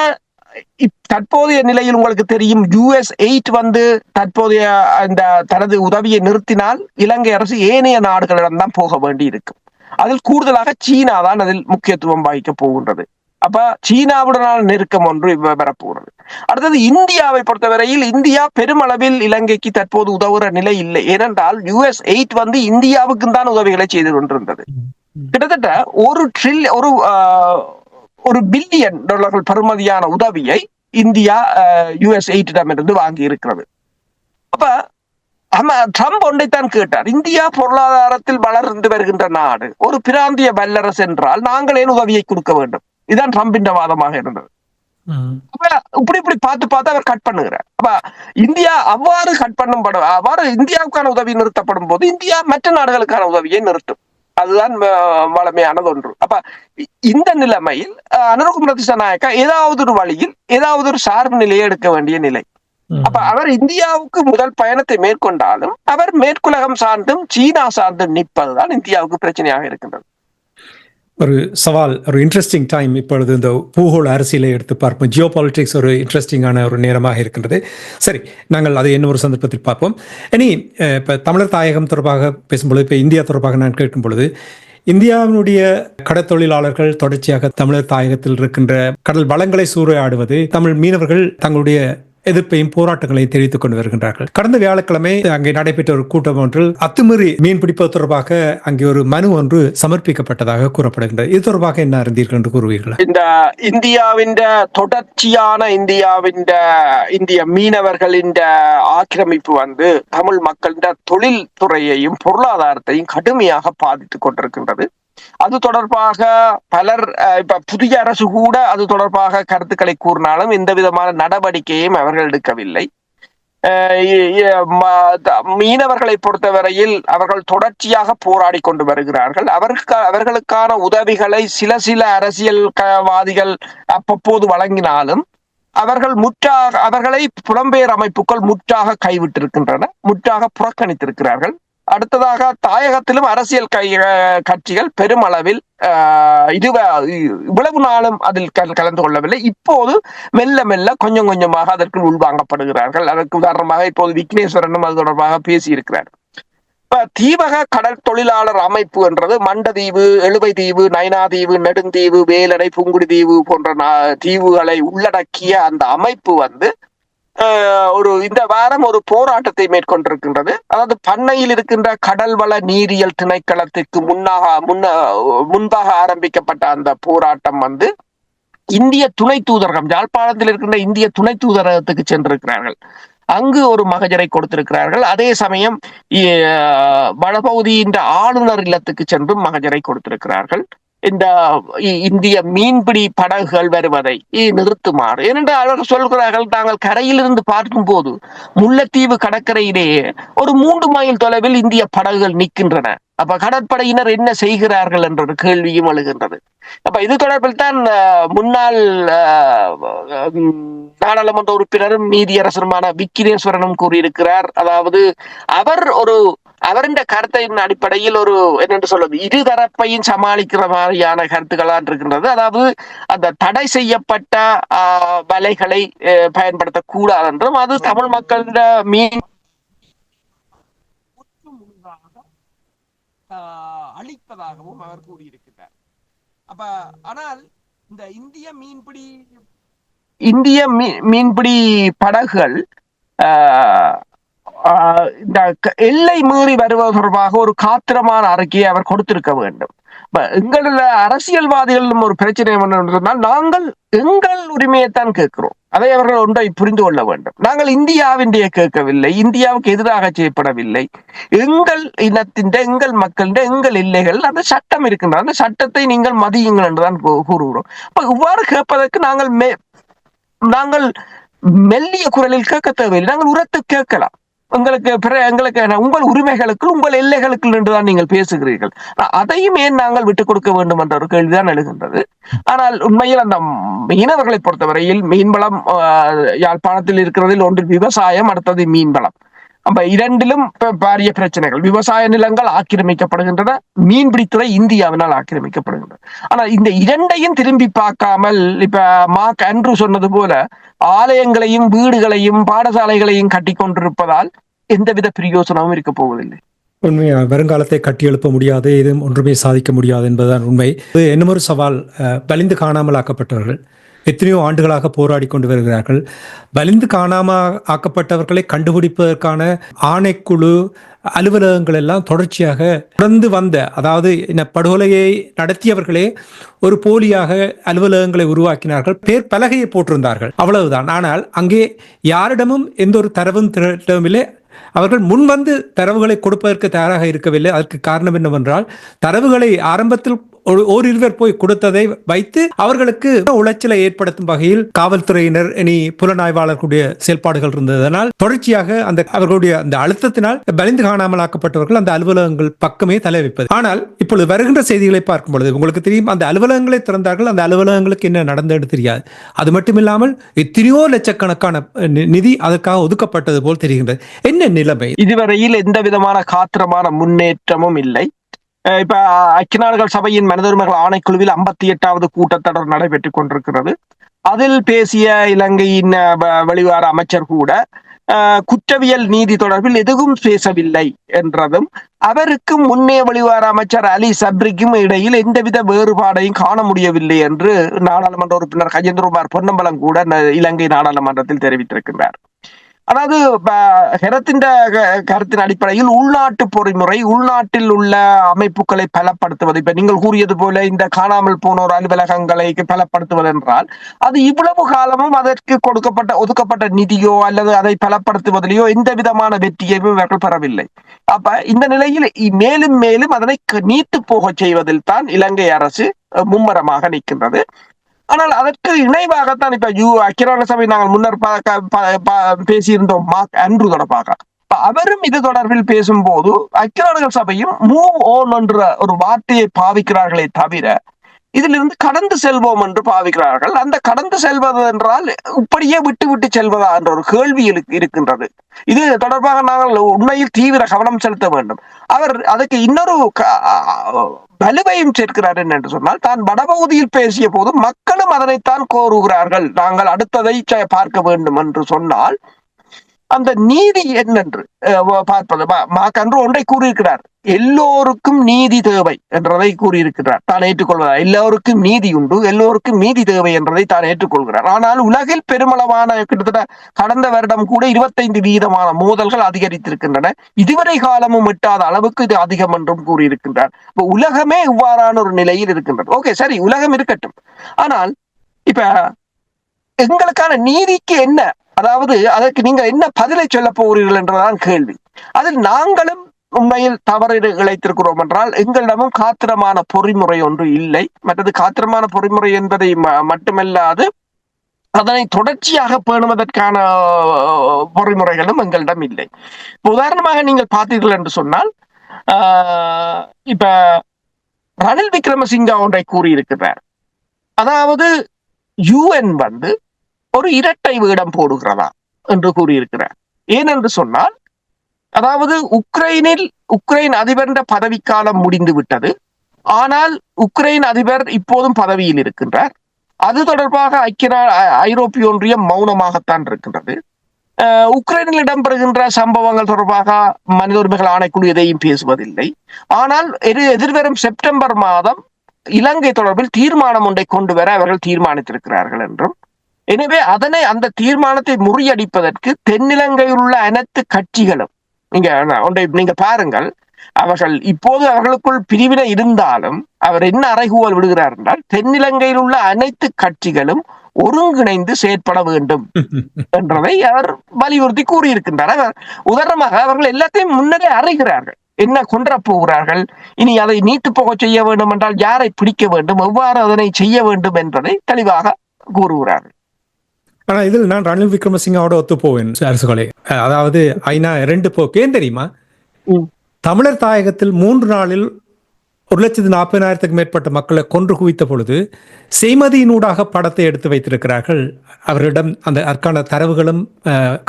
தற்போதைய நிலையில் உங்களுக்கு தெரியும், US8 தற்போதைய இந்த தனது உதவியை நிறுத்தினால் இலங்கை அரசு ஏனைய நாடுகளிடம்தான் போக வேண்டி இருக்கும். அதில் கூடுதலாக சீனா தான் அதில் முக்கியத்துவம் வகிக்க போகின்றது. அப்ப சீனாவுடனான நெருக்கம் ஒன்று வரப்போகிறது. அடுத்தது இந்தியாவை பொறுத்தவரையில் இந்தியா பெருமளவில் இலங்கைக்கு தற்போது உதவுற நிலை இல்லை. ஏனென்றால் US8 இந்தியாவுக்கு தான் உதவிகளை செய்து கொண்டிருந்தது. கிட்டத்தட்ட $1 பில்லியன் பெறுமதியான உதவியை இந்தியா US8 வாங்கி இருக்கிறது. அப்ப ட்ரம்ப் ஒன்றைத்தான் கேட்டார், இந்தியா பொருளாதாரத்தில் வளர்ந்து வருகின்ற நாடு, ஒரு பிராந்திய வல்லரசு என்றால் நாங்கள் ஏன் உதவியை கொடுக்க வேண்டும்? இதுதான் ட்ரம்பின் வாதமாக இருந்தது. இப்படி பார்த்து அவர் கட் பண்ணுகிறார். அப்ப இந்தியா அவ்வாறு கட் அவ்வாறு இந்தியாவுக்கான உதவி நிறுத்தப்படும் போது இந்தியா மற்ற நாடுகளுக்கான உதவியை நிறுத்தும். அதுதான் வளமையானது ஒன்று. அப்ப இந்த நிலைமையில் அனுரகுமார திசாநாயக்கா ஏதாவது ஒரு வழியில் ஏதாவது ஒரு சார்பு நிலையை எடுக்க வேண்டிய நிலை. அப்ப அவர் இந்தியாவுக்கு முதல் பயணத்தை மேற்கொண்டாலும் அவர் மேற்குலகம் சார்ந்தும் சீனா சார்ந்தும் நிற்பதுதான் இந்தியாவுக்கு பிரச்சனையாக இருக்கின்றது. ஒரு சவால், ஒரு இன்ட்ரெஸ்டிங் டைம். இப்பொழுது இந்த பூகோள அரசியலை எடுத்து பார்ப்போம். ஜியோ பாலிட்டிக்ஸ் ஒரு இன்ட்ரெஸ்டிங்கான ஒரு நேரமாக இருக்கின்றது. சரி, நாங்கள் அதை இன்னொரு சந்தர்ப்பத்தில் பார்ப்போம். இனி இப்போ தமிழர் தாயகம் தொடர்பாக பேசும்பொழுது, இப்போ இந்தியா தொடர்பாக நான் கேட்கும் பொழுது, இந்தியாவினுடைய கடற்தொழிலாளர்கள் தொடர்ச்சியாக தமிழர் தாயகத்தில் இருக்கின்ற கடல் வளங்களை சூறையாடுவது, தமிழ் மீனவர்கள் தங்களுடைய எதிர்ப்பையும் போராட்டங்களையும் தெரிவித்துக் கொண்டு வருகின்றார்கள். கடந்த வியாழக்கிழமை அங்கே நடைபெற்ற ஒரு கூட்டம் ஒன்றில் அத்துமீறி மீன் பிடிப்பது தொடர்பாக அங்கே ஒரு மனு ஒன்று சமர்ப்பிக்கப்பட்டதாக கூறப்படுகின்றது. இது தொடர்பாக என்ன அறிந்தீர்கள் என்று கூறுவீர்கள்? இந்த இந்தியாவின் தொடர்ச்சியான இந்திய மீனவர்களின் ஆக்கிரமிப்பு தமிழ் மக்களின் தொழில் துறையையும் பொருளாதாரத்தையும் கடுமையாக பாதித்துக் கொண்டிருக்கின்றது. அது தொடர்பாக பலர் இப்ப புதிய அரசு கூட அது தொடர்பாக கருத்துக்களை கூறினாலும் எந்த விதமான நடவடிக்கையும் அவர்கள் எடுக்கவில்லை. மீனவர்களை பொறுத்தவரையில் அவர்கள் தொடர்ச்சியாக போராடி கொண்டு வருகிறார்கள். அவர்களுக்கான உதவிகளை சில அரசியல்வாதிகள் அவ்வப்போது வழங்கினாலும் அவர்களை புலம்பெயர் அமைப்புகள் முற்றாக கைவிட்டிருக்கின்றன, முற்றாக புறக்கணித்திருக்கிறார்கள். அடுத்ததாக தாயகத்திலும் அரசியல் கட்சிகள் பெருமளவில் இவ்வளவு நாளும் அதில் கலந்து கொள்ளவில்லை. இப்போது மெல்ல மெல்ல கொஞ்சம் கொஞ்சமாக அதற்கு உள்வாங்கப்படுகிறார்கள். அதற்கு உதாரணமாக இப்போது விக்னேஸ்வரனும் அது தொடர்பாக பேசியிருக்கிறார். இப்ப தீவக கடல் தொழிலாளர் அமைப்பு என்றது மண்டதீவு, எழுவை தீவு, நைனாதீவு, நெடுந்தீவு, வேலடை, புங்குடி தீவு போன்ற தீவுகளை உள்ளடக்கிய அந்த அமைப்பு ஒரு இந்த வாரம் ஒரு போராட்டத்தை மேற்கொண்டிருக்கின்றது. அதாவது பண்ணையில் இருக்கின்ற கடல்வள நீரியல் திணைக்களத்திற்கு முன்பாக ஆரம்பிக்கப்பட்ட அந்த போராட்டம் இந்திய துணை தூதரகம், யாழ்ப்பாணத்தில் இருக்கின்ற இந்திய துணை தூதரகத்துக்கு சென்றிருக்கிறார்கள். அங்கு ஒரு மகஜரை கொடுத்திருக்கிறார்கள். அதே சமயம் வடபகுதியின் ஆளுநர் இல்லத்துக்கு சென்றும் மகஜரை கொடுத்திருக்கிறார்கள். இந்த இந்திய மீன்பிடி படகுகள் வருவதை நிறுத்துமாறு. ஏனென்றால் அவர்கள் சொல்கிறார்கள், நாங்கள் கரையிலிருந்து பார்க்கும் போது முல்லைத்தீவு கடற்கரையிலேயே ஒரு 3 மைல் தொலைவில் இந்திய படகுகள் நிற்கின்றன. அப்ப கடற்படையினர் என்ன செய்கிறார்கள் என்ற ஒரு கேள்வியும் எழுகின்றது. அப்ப இது தொடர்பில் தான் முன்னாள் நாடாளுமன்ற உறுப்பினரும் நீதியரசருமான விக்கினேஸ்வரனும் கூறியிருக்கிறார். அதாவது அவரின் கருத்தின் அடிப்படையில் ஒரு என்னென்று சொல்வது, இருதரப்பையும் சமாளிக்கிற மாதிரியான கருத்துக்களான் இருக்கின்றது. அதாவது அந்த தடை செய்யப்பட்ட வலைகளை பயன்படுத்தக்கூடாது என்றும் அது தமிழ் மக்களிட மீன் அளிப்பதாகவும் அவர் கூறியிருக்கிறார். அப்ப ஆனால் இந்த இந்திய மீன்பிடி படகுகள் இந்த எல்லை மீறி வருவது தொடர்பாக ஒரு காத்திரமான அறிக்கையை அவர் கொடுத்திருக்க வேண்டும். எங்களுடைய அரசியல்வாதிகளும் ஒரு பிரச்சனை சொன்னால், நாங்கள் எங்கள் உரிமையைத்தான் கேட்கிறோம். அதை அவர்கள் ஒன்றை புரிந்து கொள்ள வேண்டும். நாங்கள் இந்தியாவின்றைய கேட்கவில்லை, இந்தியாவுக்கு எதிராக செய்யப்படவில்லை. எங்கள் இனத்தின், எங்கள் மக்களின், எங்கள் எல்லைகள் அந்த சட்டம் இருக்கின்றது. அந்த சட்டத்தை நீங்கள் மதியுங்கள் என்றுதான் கூறுகிறோம். அப்ப இவ்வாறு கேட்பதற்கு நாங்கள் மெல்லிய குரலில் கேட்க தேவையில்லை, நாங்கள் உரத்து கேட்கலாம். எங்களுக்கு உங்கள் உரிமைகளுக்குள், உங்கள் எல்லைகளுக்குள் என்றுதான் நீங்கள் பேசுகிறீர்கள். அதையும் ஏன் நாங்கள் விட்டுக் கொடுக்க வேண்டும் என்ற ஒரு கேள்விதான் எழுகின்றது. ஆனால் உண்மையில் அந்த மீனவர்களை பொறுத்தவரையில் மீன்வளம் யாழ்ப்பாணத்தில் இருக்கிறதில் ஒன்று விவசாயம், அடுத்தது மீன்வளம். அப்ப இரண்டிலும் பாரிய பிரச்சனைகள். விவசாய நிலங்கள் ஆக்கிரமிக்கப்படுகின்றன, மீன்பிடித்துறை இந்தியாவினால் ஆக்கிரமிக்கப்படுகின்றன. ஆனால் இந்த இரண்டையும் திரும்பி பார்க்காமல், இப்ப மார்க் ஆண்ட்ரூ சொன்னது போல ஆலயங்களையும் வீடுகளையும் பாடசாலைகளையும் கட்டி கொண்டிருப்பதால் எந்தவித பிரயோசனமும் இருக்க போவதில்லை. உண்மையா வருங்காலத்தை கட்டி எழுப்ப முடியாது, எதுவும் ஒன்றுமே சாதிக்க முடியாது என்பதுதான் உண்மை. இன்னமொரு சவால், வலிந்து காணாமல் ஆக்கப்பட்டவர்கள் எத்தனையோ ஆண்டுகளாக போராடி கொண்டு வருகிறார்கள். வலிந்து காணாமல் ஆக்கப்பட்டவர்களை கண்டுபிடிப்பதற்கான ஆணைக்குழு அலுவலகங்கள் எல்லாம் தொடர்ச்சியாக தொடர்ந்து வந்த, அதாவது படுகொலையை நடத்தியவர்களே ஒரு போலியாக அலுவலகங்களை உருவாக்கினார்கள், பேர் பலகையை போட்டிருந்தார்கள், அவ்வளவுதான். ஆனால் அங்கே யாரிடமும் எந்த ஒரு தரவும் திரட்டவில்லை. அவர்கள் முன்வந்து தரவுகளை கொடுப்பதற்கு தயாராக இருக்கவில்லை. அதற்கு காரணம் என்னவென்றால், தரவுகளை ஆரம்பத்தில் ஓரிருவர் போய் கொடுத்ததை வைத்து அவர்களுக்கு உளைச்சலை ஏற்படுத்தும் வகையில் காவல்துறையினர், இனி புலனாய்வாளர்களுடைய செயல்பாடுகள் இருந்ததனால் தொடர்ச்சியாக அவர்களுடைய அந்த அழுத்தத்தினால் வலிந்து காணாமல் ஆக்கப்பட்டவர்கள் அந்த அலுவலகங்கள் பக்கமே தலை வைப்பது. ஆனால் இப்பொழுது வருகின்ற செய்திகளை பார்க்கும் பொழுது உங்களுக்கு தெரியும், அந்த அலுவலகங்களை திறந்தார்கள், அந்த அலுவலகங்களுக்கு என்ன நடந்தது தெரியாது. அது மட்டுமில்லாமல் எத்தனையோ லட்சக்கணக்கான நிதி அதற்காக ஒதுக்கப்பட்டது போல் தெரிகின்றது. என்ன நிலைமை? இதுவரையில் எந்த விதமான காத்திரமான முன்னேற்றமும் இல்லை. இப்ப ஐக்கிய நாடுகள் சபையின் மனித உரிமைகள் ஆணைக்குழுவில் 58வது கூட்டத்தொடர் நடைபெற்றுக் கொண்டிருக்கிறது. அதில் பேசிய இலங்கையின் வெளிவார அமைச்சர் கூட குற்றவியல் நீதி தொடர்பில் எதுவும் பேசவில்லை என்றதும், அவருக்கு முன்னே வெளிவார அமைச்சர் அலி சப்ரிக்கும் இடையில் எந்தவித வேறுபாடையும் காண முடியவில்லை என்று நாடாளுமன்ற உறுப்பினர் கஜேந்திரகுமார் பொன்னம்பலம் கூட இலங்கை நாடாளுமன்றத்தில் தெரிவித்திருக்கின்றார். அதாவது ஹெரத்தின் கருத்தின் அடிப்படையில் உள்நாட்டு பொறிமுறை, உள்நாட்டில் உள்ள அமைப்புகளை பலப்படுத்துவது, இப்ப நீங்கள் கூறியது போல இந்த காணாமல் போனோர் அலுவலகங்களை பலப்படுத்துவது என்றால், அது இவ்வளவு காலமும் அதற்கு ஒதுக்கப்பட்ட நிதியோ அல்லது அதை பலப்படுத்துவதிலேயோ எந்த விதமான வெற்றியையும் இவர்கள் பெறவில்லை. அப்ப இந்த நிலையில் மேலும் மேலும் அதனை நீட்டு போக செய்வதில் தான் இலங்கை அரசு மும்மரமாக நிற்கின்றது. ஆனால் அதற்கு இணைவாகத்தான் இப்ப ஐக்கிய நாடுகள் சபை நாங்கள் முன்னர் பேசியிருந்தோம் மார்க் ஆண்ட்ரூ தொடர்பாக. அவரும் இது தொடர்பில் பேசும்போது ஐக்கிய நாடுகள் சபையும் மூவ் ஓன் என்ற ஒரு வார்த்தையை பாவிக்கிறார்களே தவிர, இதிலிருந்து கடந்து செல்வோம் என்று பாவிக்கிறார்கள். அந்த கடந்து செல்வது என்றால் இப்படியே விட்டு செல்வதா என்ற ஒரு கேள்வி இருக்கின்றது. இது தொடர்பாக நாங்கள் உண்மையில் தீவிர கவனம் செலுத்த வேண்டும். அவர் அதுக்கு இன்னொரு வலுவையும் சேர்க்கிறார் என்று சொன்னால், தான் வடபகுதியில் பேசிய போது மக்களும் அதனைத்தான் கோருகிறார்கள், நாங்கள் அடுத்ததை பார்க்க வேண்டும் என்று சொன்னால், அந்த நீதி என்னென்று பார்ப்பது. மார்க் அன்ரூ ஒன்றை கூறியிருக்கிறார், எல்லோருக்கும் நீதி தேவை என்றதை கூறியிருக்கிறார். தான் ஏற்றுக்கொள்கிறார், எல்லோருக்கும் நீதி உண்டு, எல்லோருக்கும் நீதி தேவை என்றதை தான் ஏற்றுக்கொள்கிறார். ஆனால் உலகில் பெருமளவான கிட்டத்தட்ட கடந்த வருடம் கூட 25% மோதல்கள் அதிகரித்திருக்கின்றன. இதுவரை காலமும் எட்டாத அளவுக்கு இது அதிகம் என்றும் கூறியிருக்கின்றார். இப்ப உலகமே இவ்வாறான ஒரு நிலையில் இருக்கின்றது. ஓகே, சரி, உலகம் இருக்கட்டும். ஆனால் இப்ப எங்களுக்கான நீதிக்கு என்ன, அதாவது அதற்கு நீங்க என்ன பதிலை சொல்ல போகிறீர்கள் என்றதான் கேள்வி. அதில் நாங்களும் உண்மையில் தவறு இழைத்திருக்கிறோம் என்றால் எங்களிடமும் காத்திரமான பொறிமுறை ஒன்று இல்லை. மற்றது காத்திரமான பொறிமுறை என்பதை மட்டுமல்லாது அதனை தொடர்ச்சியாக பேணுவதற்கான பொறிமுறைகளும் எங்களிடம் இல்லை. உதாரணமாக நீங்கள் பார்த்தீர்கள் என்று சொன்னால், இப்ப ரணில் விக்ரமசிங்கா ஒன்றை கூறியிருக்கிறார். அதாவது UN ஒரு இரட்டை வேடம் போடுகிறதா என்று கூறியிருக்கிறார். ஏனென்று சொன்னால், அதாவது உக்ரைன் அதிபர் பதவிக்காலம் முடிந்து விட்டது. ஆனால் உக்ரைன் அதிபர் இப்போதும் பதவியில் இருக்கின்றார். அது தொடர்பாக ஐரோப்பிய ஒன்றியம் மௌனமாகத்தான் இருக்கின்றது. உக்ரைனில் இடம்பெறுகின்ற சம்பவங்கள் தொடர்பாக மனித உரிமைகள் ஆணைக்குழு எதையும் பேசுவதில்லை. ஆனால் எதிர்வரும் செப்டம்பர் மாதம் இலங்கை தொடர்பில் தீர்மானம் ஒன்றை கொண்டு வர அவர்கள் தீர்மானித்திருக்கிறார்கள் என்றும், எனவே அந்த தீர்மானத்தை முறியடிப்பதற்கு தென்னிலங்கையில் உள்ள அனைத்து கட்சிகளும், நீங்க பாருங்கள், அவர்கள் இப்போது அவர்களுக்குள் பிரிவினை இருந்தாலும் அவர் என்ன அறைகூவல் விடுகிறார் என்றால், தென்னிலங்கையில் உள்ள அனைத்து கட்சிகளும் ஒருங்கிணைந்து செயற்பட வேண்டும் என்றதை அவர் வலியுறுத்தி கூறியிருக்கின்றார். உதாரணமாக அவர்கள் எல்லாத்தையும் முன்னரே அறிகிறார்கள், என்ன கொன்ற போகிறார்கள், இனி அதை நீட்டு போக செய்ய வேண்டும் என்றால் யாரை பிடிக்க வேண்டும், எவ்வாறு அதனை செய்ய வேண்டும் என்பதை தெளிவாக கூறுகிறார்கள். ஆனா இதில் நான் ரணில் விக்ரமசிங்காவோட ஒத்து போவேன் அரசுகளே. அதாவது ஐநா 2 போக்கு ஏன் தெரியுமா? தமிழர் தாயகத்தில் 3 நாளில் 1,40,000 மேற்பட்ட மக்களை கொன்று குவித்த பொழுது செய்மதியினூடாக படத்தை எடுத்து வைத்திருக்கிறார்கள். அவர்களிடம் அந்த அதற்கான தரவுகளும்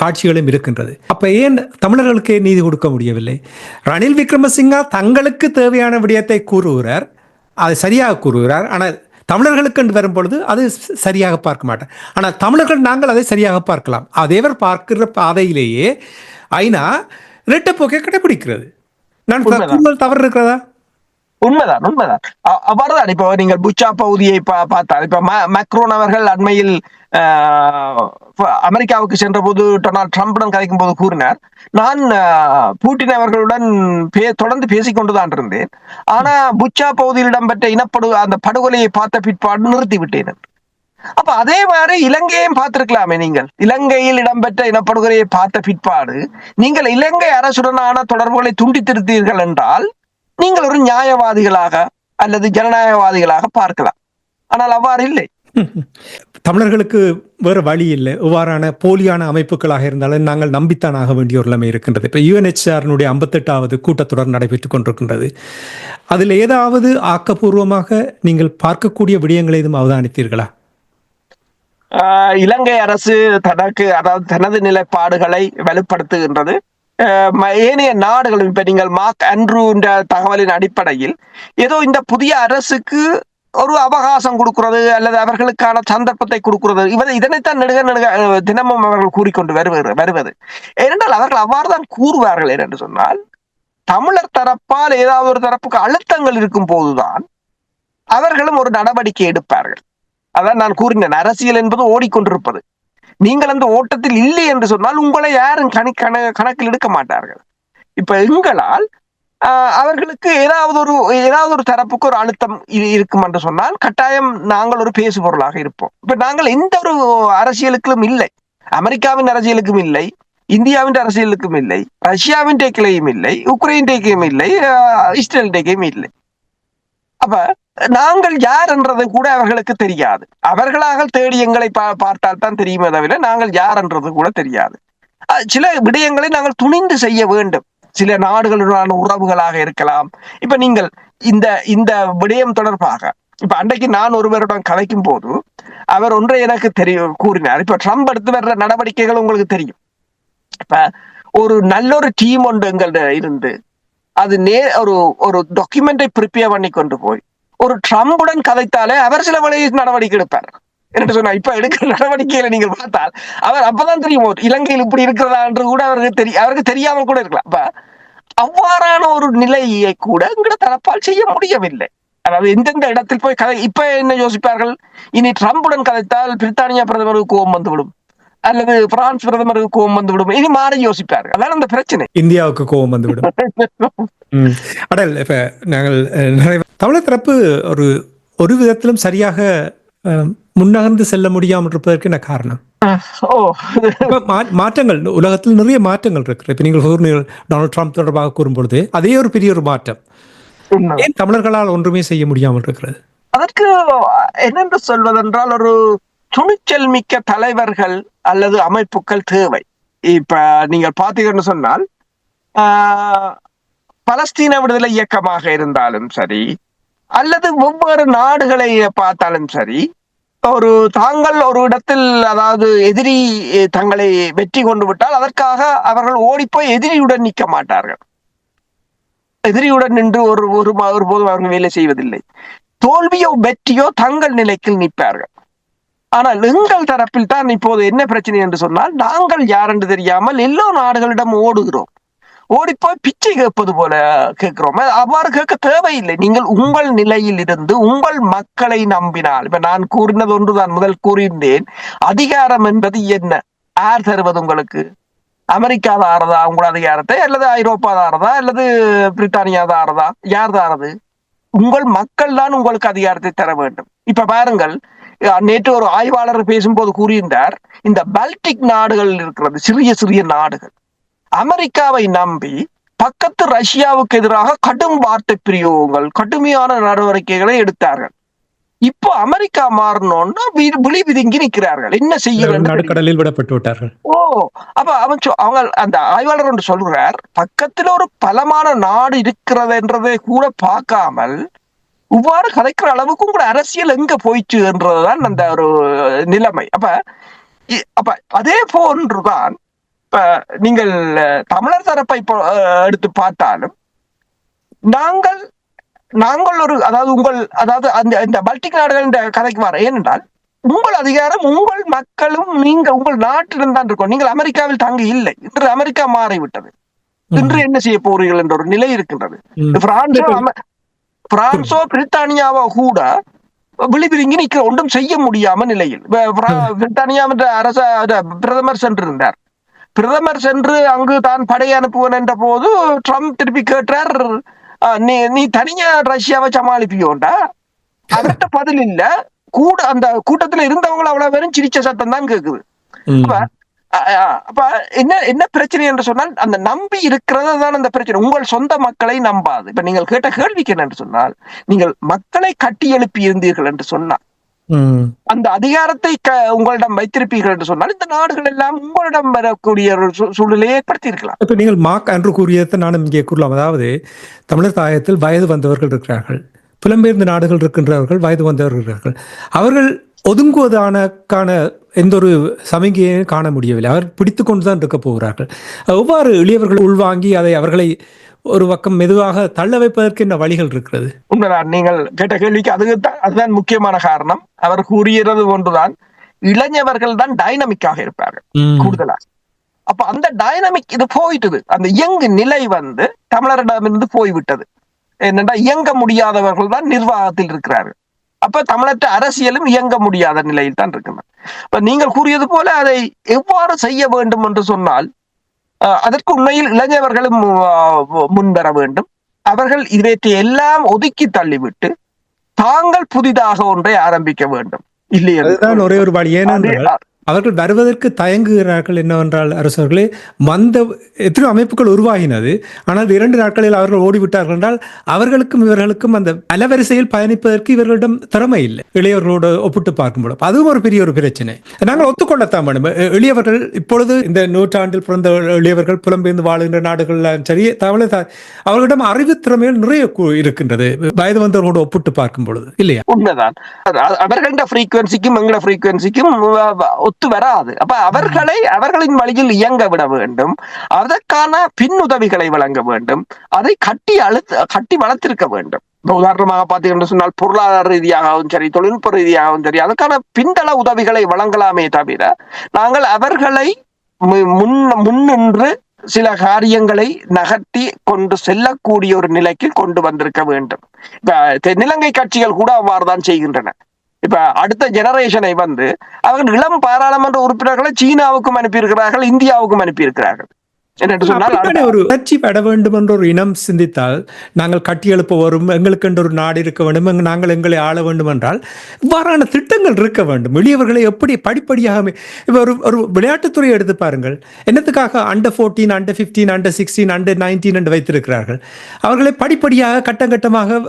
காட்சிகளும் இருக்கின்றது. அப்ப ஏன் தமிழர்களுக்கே நீதி கொடுக்க முடியவில்லை? ரணில் விக்ரமசிங்கா தங்களுக்கு தேவையான விடயத்தை கூறுகிறார், அதை சரியாக கூறுகிறார். ஆனால் தமிழர்களுக்கு என்று வரும் பொழுது அது சரியாக பார்க்க மாட்டேன். ஆனால் தமிழர்கள் நாங்கள் அதை சரியாக பார்க்கலாம். அதேவர் பார்க்கிற பாதையிலேயே ஐநா இரட்டைப்போக்கை கடைபிடிக்கிறது. நான் தவறு இருக்கிறதா? உண்மைதான். அவ்வாறுதான். இப்போ நீங்கள் புச்சா பகுதியை பார்த்தால், இப்ப மேக்ரோன் அவர்கள் அண்மையில் அமெரிக்காவுக்கு சென்ற போது டொனால்ட் ட்ரம்புடன் கதைக்கும் போது கூறினார், நான் பூட்டின் அவர்களுடன் தொடர்ந்து பேசிக்கொண்டுதான் இருந்தேன், ஆனா புச்சா பகுதியில் இடம்பெற்ற அந்த படுகொலையை பார்த்த பிற்பாடு நிறுத்தி விட்டேன். அப்ப அதே மாதிரி இலங்கையையும் பார்த்திருக்கலாமே. நீங்கள் இலங்கையில் இடம்பெற்ற இனப்படுகொலையை பார்த்த பிற்பாடு நீங்கள் இலங்கை அரசுடனான தொடர்புகளை துண்டித்திருத்தீர்கள் என்றால் நீங்கள் ஒரு நியாயவாதிகளாக அல்லது ஜனநாயகவாதிகளாக பார்க்கலாம். ஆனால் அவ்வாறு இல்லை. தமிழர்களுக்கு வேறு வழி இல்லை. இவ்வாறான போலியான அமைப்புகளாக இருந்தாலும் நாங்கள் நம்பித்தான் ஆக வேண்டிய ஒரு நிலைமை இருக்கின்றது. இப்போ UNHCR 58வது கூட்டத்தொடர் நடைபெற்றுக் கொண்டிருக்கின்றது. அதில் ஏதாவது ஆக்கப்பூர்வமாக நீங்கள் பார்க்கக்கூடிய விடயங்களை எதுவும் அவதானித்தீர்களா? இலங்கை அரசு தனது நிலைப்பாடுகளை வலுப்படுத்துகின்றது. ஏனைய நாடுகள், இப்ப நீங்கள் மார்க் அன்ரூ தகவலின் அடிப்படையில் ஏதோ இந்த புதிய அரசுக்கு ஒரு அவகாசம் கொடுக்கிறது அல்லது அவர்களுக்கான சந்தர்ப்பத்தை கொடுக்கிறது, இதனைத்தான் தினமும் அவர்கள் கூறிக்கொண்டு வருவது. ஏனென்றால் அவர்கள் அவ்வாறுதான் கூறுவார்கள். என்று சொன்னால், தமிழர் தரப்பால் ஏதாவது ஒரு தரப்புக்கு அழுத்தங்கள் இருக்கும் போதுதான் அவர்களும் ஒரு நடவடிக்கை எடுப்பார்கள். அதான் நான் கூறினேன், அரசியல் என்பது ஓடிக்கொண்டிருப்பது. நீங்கள் அந்த ஓட்டத்தில் இல்லை என்று சொன்னால் உங்களை யாரும் கணக்கில் எடுக்க மாட்டார்கள். இப்ப எங்களால் அவர்களுக்கு ஏதாவது ஒரு தரப்புக்கு ஒரு அழுத்தம் இருக்கும் என்று சொன்னால் கட்டாயம் நாங்கள் ஒரு பேசு பொருளாக இருப்போம். இப்ப நாங்கள் எந்த ஒரு அரசியலுக்கும் இல்லை, அமெரிக்காவின் அரசியலுக்கும் இல்லை, இந்தியாவின் அரசியலுக்கும் இல்லை, ரஷ்யாவின் டேக்கிலையும் இல்லை, உக்ரைன் டேக்கையும் இல்லை, இஸ்ரேல் டேக்கையும் இல்லை. அப்ப நாங்கள் யார் என்றது கூட அவர்களுக்கு தெரியாது. அவர்களாக தேடி எங்களை பார்த்தால் தான் தெரியுமே தவிர நாங்கள் யார் என்றது கூட தெரியாது. சில விடயங்களை நாங்கள் துணிந்து செய்ய வேண்டும். சில நாடுகளுடனான உறவுகளாக இருக்கலாம். இப்ப நீங்கள் இந்த விடயம் தொடர்பாக இப்ப அன்றைக்கு நான் ஒருவருடன் கலைக்கும் போது அவர் ஒன்றை எனக்கு கூறினார். இப்ப ட்ரம்ப் எடுத்து வர்ற நடவடிக்கைகள் உங்களுக்கு தெரியும். இப்ப ஒரு நல்லொரு டீம் ஒன்று எங்கள்ட இருந்து அது ஒரு டாக்குமெண்டை ப்ரிப்பேர் பண்ணி கொண்டு போய் ஒரு ட்ரம்புடன் கதைத்தாலே அவர் சில வழியை நடவடிக்கை எடுப்பார். என்று சொன்னா இப்ப எடுக்கிற நடவடிக்கையில நீங்கள் பார்த்தால் அவர் அப்பதான் தெரியும் இலங்கையில் இப்படி இருக்கிறதா என்று கூட அவருக்கு தெரியாமல் கூட இருக்கலாம். அப்ப அவ்வாறான ஒரு நிலையை கூட எங்கட தரப்பால் செய்ய முடியவில்லை. அதாவது எந்தெந்த இடத்தில் போய் இப்ப என்ன யோசிப்பார்கள், இனி ட்ரம்புடன் கதைத்தால் பிரித்தானியா பிரதமருக்கு கோபம் வந்துவிடும் அல்லது பிரான்ஸ் பிரதமருக்கு கோபம் வந்துவிடும், இனி மாறி யோசிப்பார்கள். அதான் அந்த பிரச்சனை. இந்தியாவுக்கு கோபம் வந்துவிடும். அடல் இப்ப நாங்கள் தமிழர் தரப்பு ஒரு விதத்திலும் சரியாக முன்னகர்ந்து செல்ல முடியாமல் இருப்பதற்கு என்ன காரணம்? மாற்றங்கள் உலகத்தில் நிறைய மாற்றங்கள் இருக்கு. இப்ப நீங்கள் டொனால்ட் ட்ரம்ப் தொடர்பாக கூறும்பொழுது அதே ஒரு பெரிய ஒரு மாற்றம். ஏன் தமிழர்களால் ஒன்றுமே செய்ய முடியாமல் இருக்கிறது? அதற்கு என்னென்று சொல்வதென்றால், ஒரு துணிச்சல் மிக்க தலைவர்கள் அல்லது அமைப்புகள் தேவை. இப்ப நீங்கள் பார்த்தீங்கன்னு சொன்னால் பலஸ்தீன விடுதலை இயக்கமாக இருந்தாலும் சரி அல்லது ஒவ்வொரு நாடுகளை பார்த்தாலும் சரி, தாங்கள் ஒரு இடத்தில் அதாவது எதிரி தங்களை வெற்றி கொண்டு விட்டால் அதற்காக அவர்கள் ஓடிப்போய் எதிரியுடன் நிற்க மாட்டார்கள். எதிரியுடன் நின்று ஒருபோதும் அவர்கள் வேலை செய்வதில்லை. தோல்வியோ வெற்றியோ தங்கள் நிலைக்கு நிற்பார்கள். ஆனால் எங்கள் தரப்பில் தான் இப்போது என்ன பிரச்சனை என்று சொன்னால், நாங்கள் யார் என்று தெரியாமல் எல்லோ நாடுகளிடம் ஓடுகிறோம். ஓடிப்போய் பிச்சை கேட்பது போல கேட்கிறோம். அவ்வாறு கேட்க தேவையில்லை. நீங்கள் உங்கள் நிலையில் இருந்து உங்கள் மக்களை நம்பினால், இப்ப நான் கூறினது ஒன்றுதான் முதல் கூறியிருந்தேன், அதிகாரம் என்பது என்ன? யார் தருவது உங்களுக்கு? அமெரிக்கா தாரதா உங்கள் அதிகாரத்தை, அல்லது ஐரோப்பா தாரதா, அல்லது பிரித்தானியா தாரதா? யார் தாரது? உங்கள் மக்கள் தான் உங்களுக்கு அதிகாரத்தை தர வேண்டும். இப்ப பாருங்கள், நேற்று ஒரு ஆய்வாளர் பேசும்போது கூறியிருந்தார், இந்த பால்டிக் நாடுகள் இருக்கிறது, சிறிய சிறிய நாடுகள், அமெரிக்காவை நம்பி பக்கத்து ரஷ்யாவுக்கு எதிராக கடும் வார்த்தை பிரயோகங்கள், கடுமையான நடவடிக்கைகளை எடுத்தார்கள். இப்போ அமெரிக்கா மாறணும்னா விழி விதுங்கி நிற்கிறார்கள். என்ன செய்ய நடுக்கடலில் விடப்பட்டு விட்டார்கள். அப்ப அவங்க அந்த ஆய்வாளர் ஒன்று சொல்றார், பக்கத்துல ஒரு பலமான நாடு இருக்கிறது என்றதை கூட பார்க்காமல் இவ்வாறு கதைக்கிற அளவுக்கும் கூட அரசியல் எங்க போயிடுச்சு என்றதுதான் அந்த ஒரு நிலைமை. அப்ப அதே போன்றுதான் இப்ப நீங்கள் தமிழர் தரப்பை எடுத்து பார்த்தாலும் நாங்கள் ஒரு அதாவது அந்த பால்டிக் நாடுகள் இந்த கதைக்கு வர, ஏனென்றால் உங்கள் அதிகாரம் உங்கள் மக்களும் உங்கள் நாட்டிலும் தான் இருக்கும். நீங்கள் அமெரிக்காவில் தங்கி இல்லை. இன்று அமெரிக்கா மாறிவிட்டது. இன்று என்ன செய்ய போறீர்கள் என்ற ஒரு நிலை இருக்கின்றது. பிரான்சோ பிரித்தானியாவோ கூட விழிபிரிங்கி நிற்கிற ஒன்றும் செய்ய முடியாம நிலையில். பிரித்தானியா பிரதமர் சென்றிருந்தார். பிரதமர் சென்று அங்கு தான் படை அனுப்புவேன் என்ற போது ட்ரம்ப் திருப்பி கேட்டார், நீ தனியா ரஷ்யாவை சமாளிப்பியோண்டா? அவர்கிட்ட பதில் இல்ல. அந்த கூட்டத்துல இருந்தவங்க அவ்வளவு பேரும் சிரிச்ச சத்தம் தான் கேக்குது. அப்ப என்ன பிரச்சனை என்று சொன்னால், அந்த நம்பி இருக்கிறது தான் அந்த பிரச்சனை. உங்கள் சொந்த மக்களை நம்பாது. இப்ப நீங்கள் கேட்ட கேள்விக்கு என்ன என்று சொன்னால், நீங்கள் மக்களை கட்டி எழுப்பி இருந்தீர்கள் என்று சொன்னால், அந்த அதிகாரத்தை உங்களிடம் வைத்திருப்பீர்கள் என்று சொன்னால், இந்த நாடுகள் எல்லாம் உங்களிடம் வரக்கூடிய ஒரு சூழ்நிலையை ஏற்படுத்தி இருக்கலாம். இப்ப நீங்கள் மார்க் ஆண்ட்ரூ கூறியதை நான் இங்கே கூறலாம். அதாவது தமிழர் தாயத்தில் வயது வந்தவர்கள் இருக்கிறார்கள், புலம்பெயர்ந்த நாடுகள் இருக்கின்றவர்கள் வயது வந்தவர்கள் இருக்கிறார்கள். அவர்கள் ஒதுங்குவதற்கான எந்த ஒரு சமிகையையும் காண முடியவில்லை. அவர் பிடித்து கொண்டுதான் இருக்க போகிறார்கள். எவ்வாறு எளியவர்கள் உள்வாங்கி அதை அவர்களை ஒரு பக்கம் மெதுவாக தள்ள வைப்பதற்கு என்ன வழிகள் இருக்கிறது? உண்மைதான், நீங்கள் கேட்ட கேள்விக்கு அதுதான் முக்கியமான காரணம். அவர் கூறியது ஒன்றுதான், இளைஞர்கள் தான் டைனமிக்காக இருப்பார்கள் கூடுதலா. அப்ப அந்த டைனமிக் இது போயிட்டது. அந்த இயங்கு நிலை தமிழரிடமிருந்து போய்விட்டது. என்னென்னா, இயங்க முடியாதவர்கள் தான் நிர்வாகத்தில் இருக்கிறார்கள். அப்ப தமிழற்ற அரசியலும் இயங்க முடியாத நிலையில் தான் இருக்கின்றன. இப்ப நீங்கள் கூறியது போல அதை எவ்வாறு செய்ய வேண்டும் என்று சொன்னால், அதற்கு உண்மையில் இளைஞர்களும் முன்வர வேண்டும். அவர்கள் இவற்றை எல்லாம் ஒதுக்கி தள்ளிவிட்டு தாங்கள் புதிதாக ஒன்றை ஆரம்பிக்க வேண்டும். இல்லையா? அதுதான் ஒரே ஒரு வழி. ஏனென்றால் அவர்கள் வருவதற்கு தயங்குகிறார்கள். என்னவென்றால், அரசர்களே எத்தனை அமைப்புகள் உருவாகினது, ஆனால் 2 நாட்களில் அவர்கள் ஓடிவிட்டார்கள் என்றால் அவர்களுக்கும் இவர்களுக்கும் அந்த அலவரிசையில் பயணிப்பதற்கு இவர்களிடம் திறமை இல்லை, இளையவர்களோடு ஒப்பிட்டு பார்க்கும்போது. அதுவும் ஒரு பெரிய ஒரு பிரச்சனை. நாங்கள் ஒத்துக்கொள்ளத்தான் வேண்டும். எளியவர்கள் இப்பொழுது இந்த நூற்றாண்டில் பிறந்த எளியவர்கள் புலம்பெயர்ந்து வாழுகின்ற நாடுகள் சரி, அவர்களிடம் அறிவு திறமைகள் நிறைய இருக்கின்றது வயது வந்தவர்களோடு ஒப்பிட்டு பார்க்கும் பொழுது, இல்லையா? உண்மைதான். அவர்கள ஃப்ரீக்வன்சிக்கும் எங்களோட ஃப்ரீக்வன்சிக்கும் ஒத்து வராது. அப்ப அவர்களின் வழியில் இயங்க விட வேண்டும். அதற்கான பின்னுதவிகளை வழங்க வேண்டும். அதை கட்டி வளர்த்திருக்க வேண்டும். இப்ப உதாரணமாக பார்த்தீங்கன்னு சொன்னால் பொருளாதார ரீதியாகவும் சரி, தொழில்நுட்ப ரீதியாகவும் சரி, அதுக்கான பின்தள உதவிகளை வழங்கலாமே தவிர நாங்கள் அவர்களை முன்னின்று சில காரியங்களை நகர்த்தி கொண்டு செல்லக்கூடிய ஒரு நிலைக்கு கொண்டு வந்திருக்க வேண்டும். இப்ப தென்னிலங்கை கட்சிகள் கூட அவ்வாறுதான் செய்கின்றன. இப்ப அடுத்த ஜெனரேஷனை அவர்கள் இளம் பாராளுமன்ற உறுப்பினர்களை சீனாவுக்கும் அனுப்பியிருக்கிறார்கள், இந்தியாவுக்கும் அனுப்பியிருக்கிறார்கள். ஒரு வளர்ச்சி பெற வேண்டும் என்ற ஒரு இனம் சிந்தித்தால் நாங்கள் கட்டி எழுப்ப வரும், எங்களுக்கு என்று ஒரு நாடு இருக்க வேண்டும், நாங்கள் எங்களை ஆள வேண்டும் என்றால் இவ்வாறான திட்டங்கள் இருக்க வேண்டும். எளியவர்களை எப்படி படிப்படியாக இப்போ ஒரு விளையாட்டுத்துறை எடுத்து பாருங்கள். என்னத்துக்காக அண்டர் 14, அண்டர் 15, அண்டர் 16, அண்டர் 19 என்று வைத்திருக்கிறார்கள். அவர்களை படிப்படியாக கட்டமாக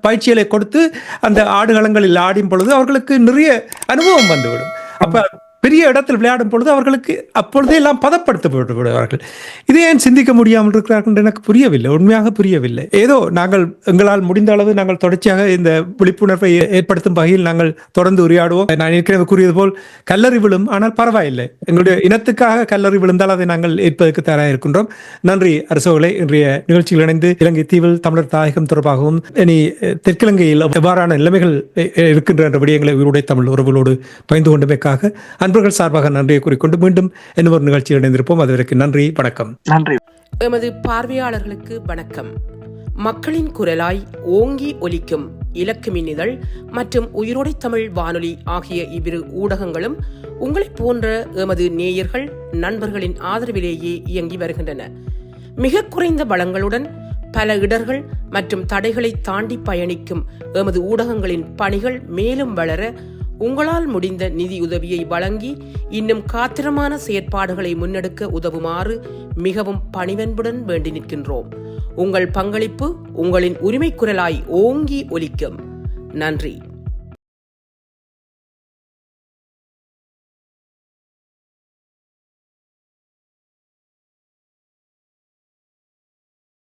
பயிற்சிகளை கொடுத்து அந்த ஆடுகளங்களில் ஆடும் பொழுது அவர்களுக்கு நிறைய அனுபவம் வந்துவிடும். அப்ப பெரிய இடத்தில் விளையாடும் பொழுது அவர்களுக்கு அப்பொழுதே எல்லாம் பதப்படுத்தப்பட்டு விடுவார்கள். இதை ஏன் சிந்திக்க முடியாமல் இருக்கிறார்கள் என்று எனக்கு புரியவில்லை, உண்மையாக புரியவில்லை. ஏதோ நாங்கள் எங்களால் முடிந்த அளவு நாங்கள் தொடர்ச்சியாக இந்த விழிப்புணர்வை ஏற்படுத்தும் வகையில் நாங்கள் தொடர்ந்து உரையாடுவோம். நான் ஏற்கனவே கூறியது போல் கல்லறி விழும், ஆனால் பரவாயில்லை. எங்களுடைய இனத்துக்காக கல்லறி விழுந்தால் அதை நாங்கள் ஏற்பதற்கு தயாராக இருக்கின்றோம். நன்றி அரசோகளை. இன்றைய நிகழ்ச்சியில் இணைந்து இலங்கை தீவில் தமிழர் தாயகம் தொடர்பாகவும் இனி தெற்கிலங்கையில் எவ்வாறான நிலைமைகள் இருக்கின்ற என்ற விடயங்களை உயிருடைய தமிழ் உறவுகளோடு பகிர்ந்து கொண்டமைக்காக அன்பர்கள் சார்பாக நன்றியை கூறிக்கொண்டு மீண்டும் இன்னும் ஒரு நிகழ்ச்சியில் இணைந்திருப்போம். அதுவரைக்கும் நன்றி, வணக்கம். நன்றி. எமது பார்வையாளர்களுக்கு வணக்கம். மக்களின் குரலாய் ஓங்கி ஒலிக்கும் இலக்கு மின்னிதழ் மற்றும் உயிரோடை தமிழ் வானொலி ஆகிய இவ்விரு ஊடகங்களும் உங்களைப் போன்ற எமது நேயர்கள் நண்பர்களின் ஆதரவிலேயே இயங்கி வருகின்றன. மிக குறைந்த வளங்களுடன் பல இடர்கள் மற்றும் தடைகளை தாண்டி பயணிக்கும் எமது ஊடகங்களின் பணிகள் மேலும் வளர உங்களால் முடிந்த நிதி உதவியை வழங்கி இன்னும் காத்திரமான செயற்பாடுகளை முன்னெடுக்க உதவுமாறு மிகவும் பணிவன்புடன் வேண்டி நிற்கின்றோம். உங்கள் பங்களிப்பு உங்களின் உரிமை குரலாய் ஓங்கி ஒலிக்கும். நன்றி.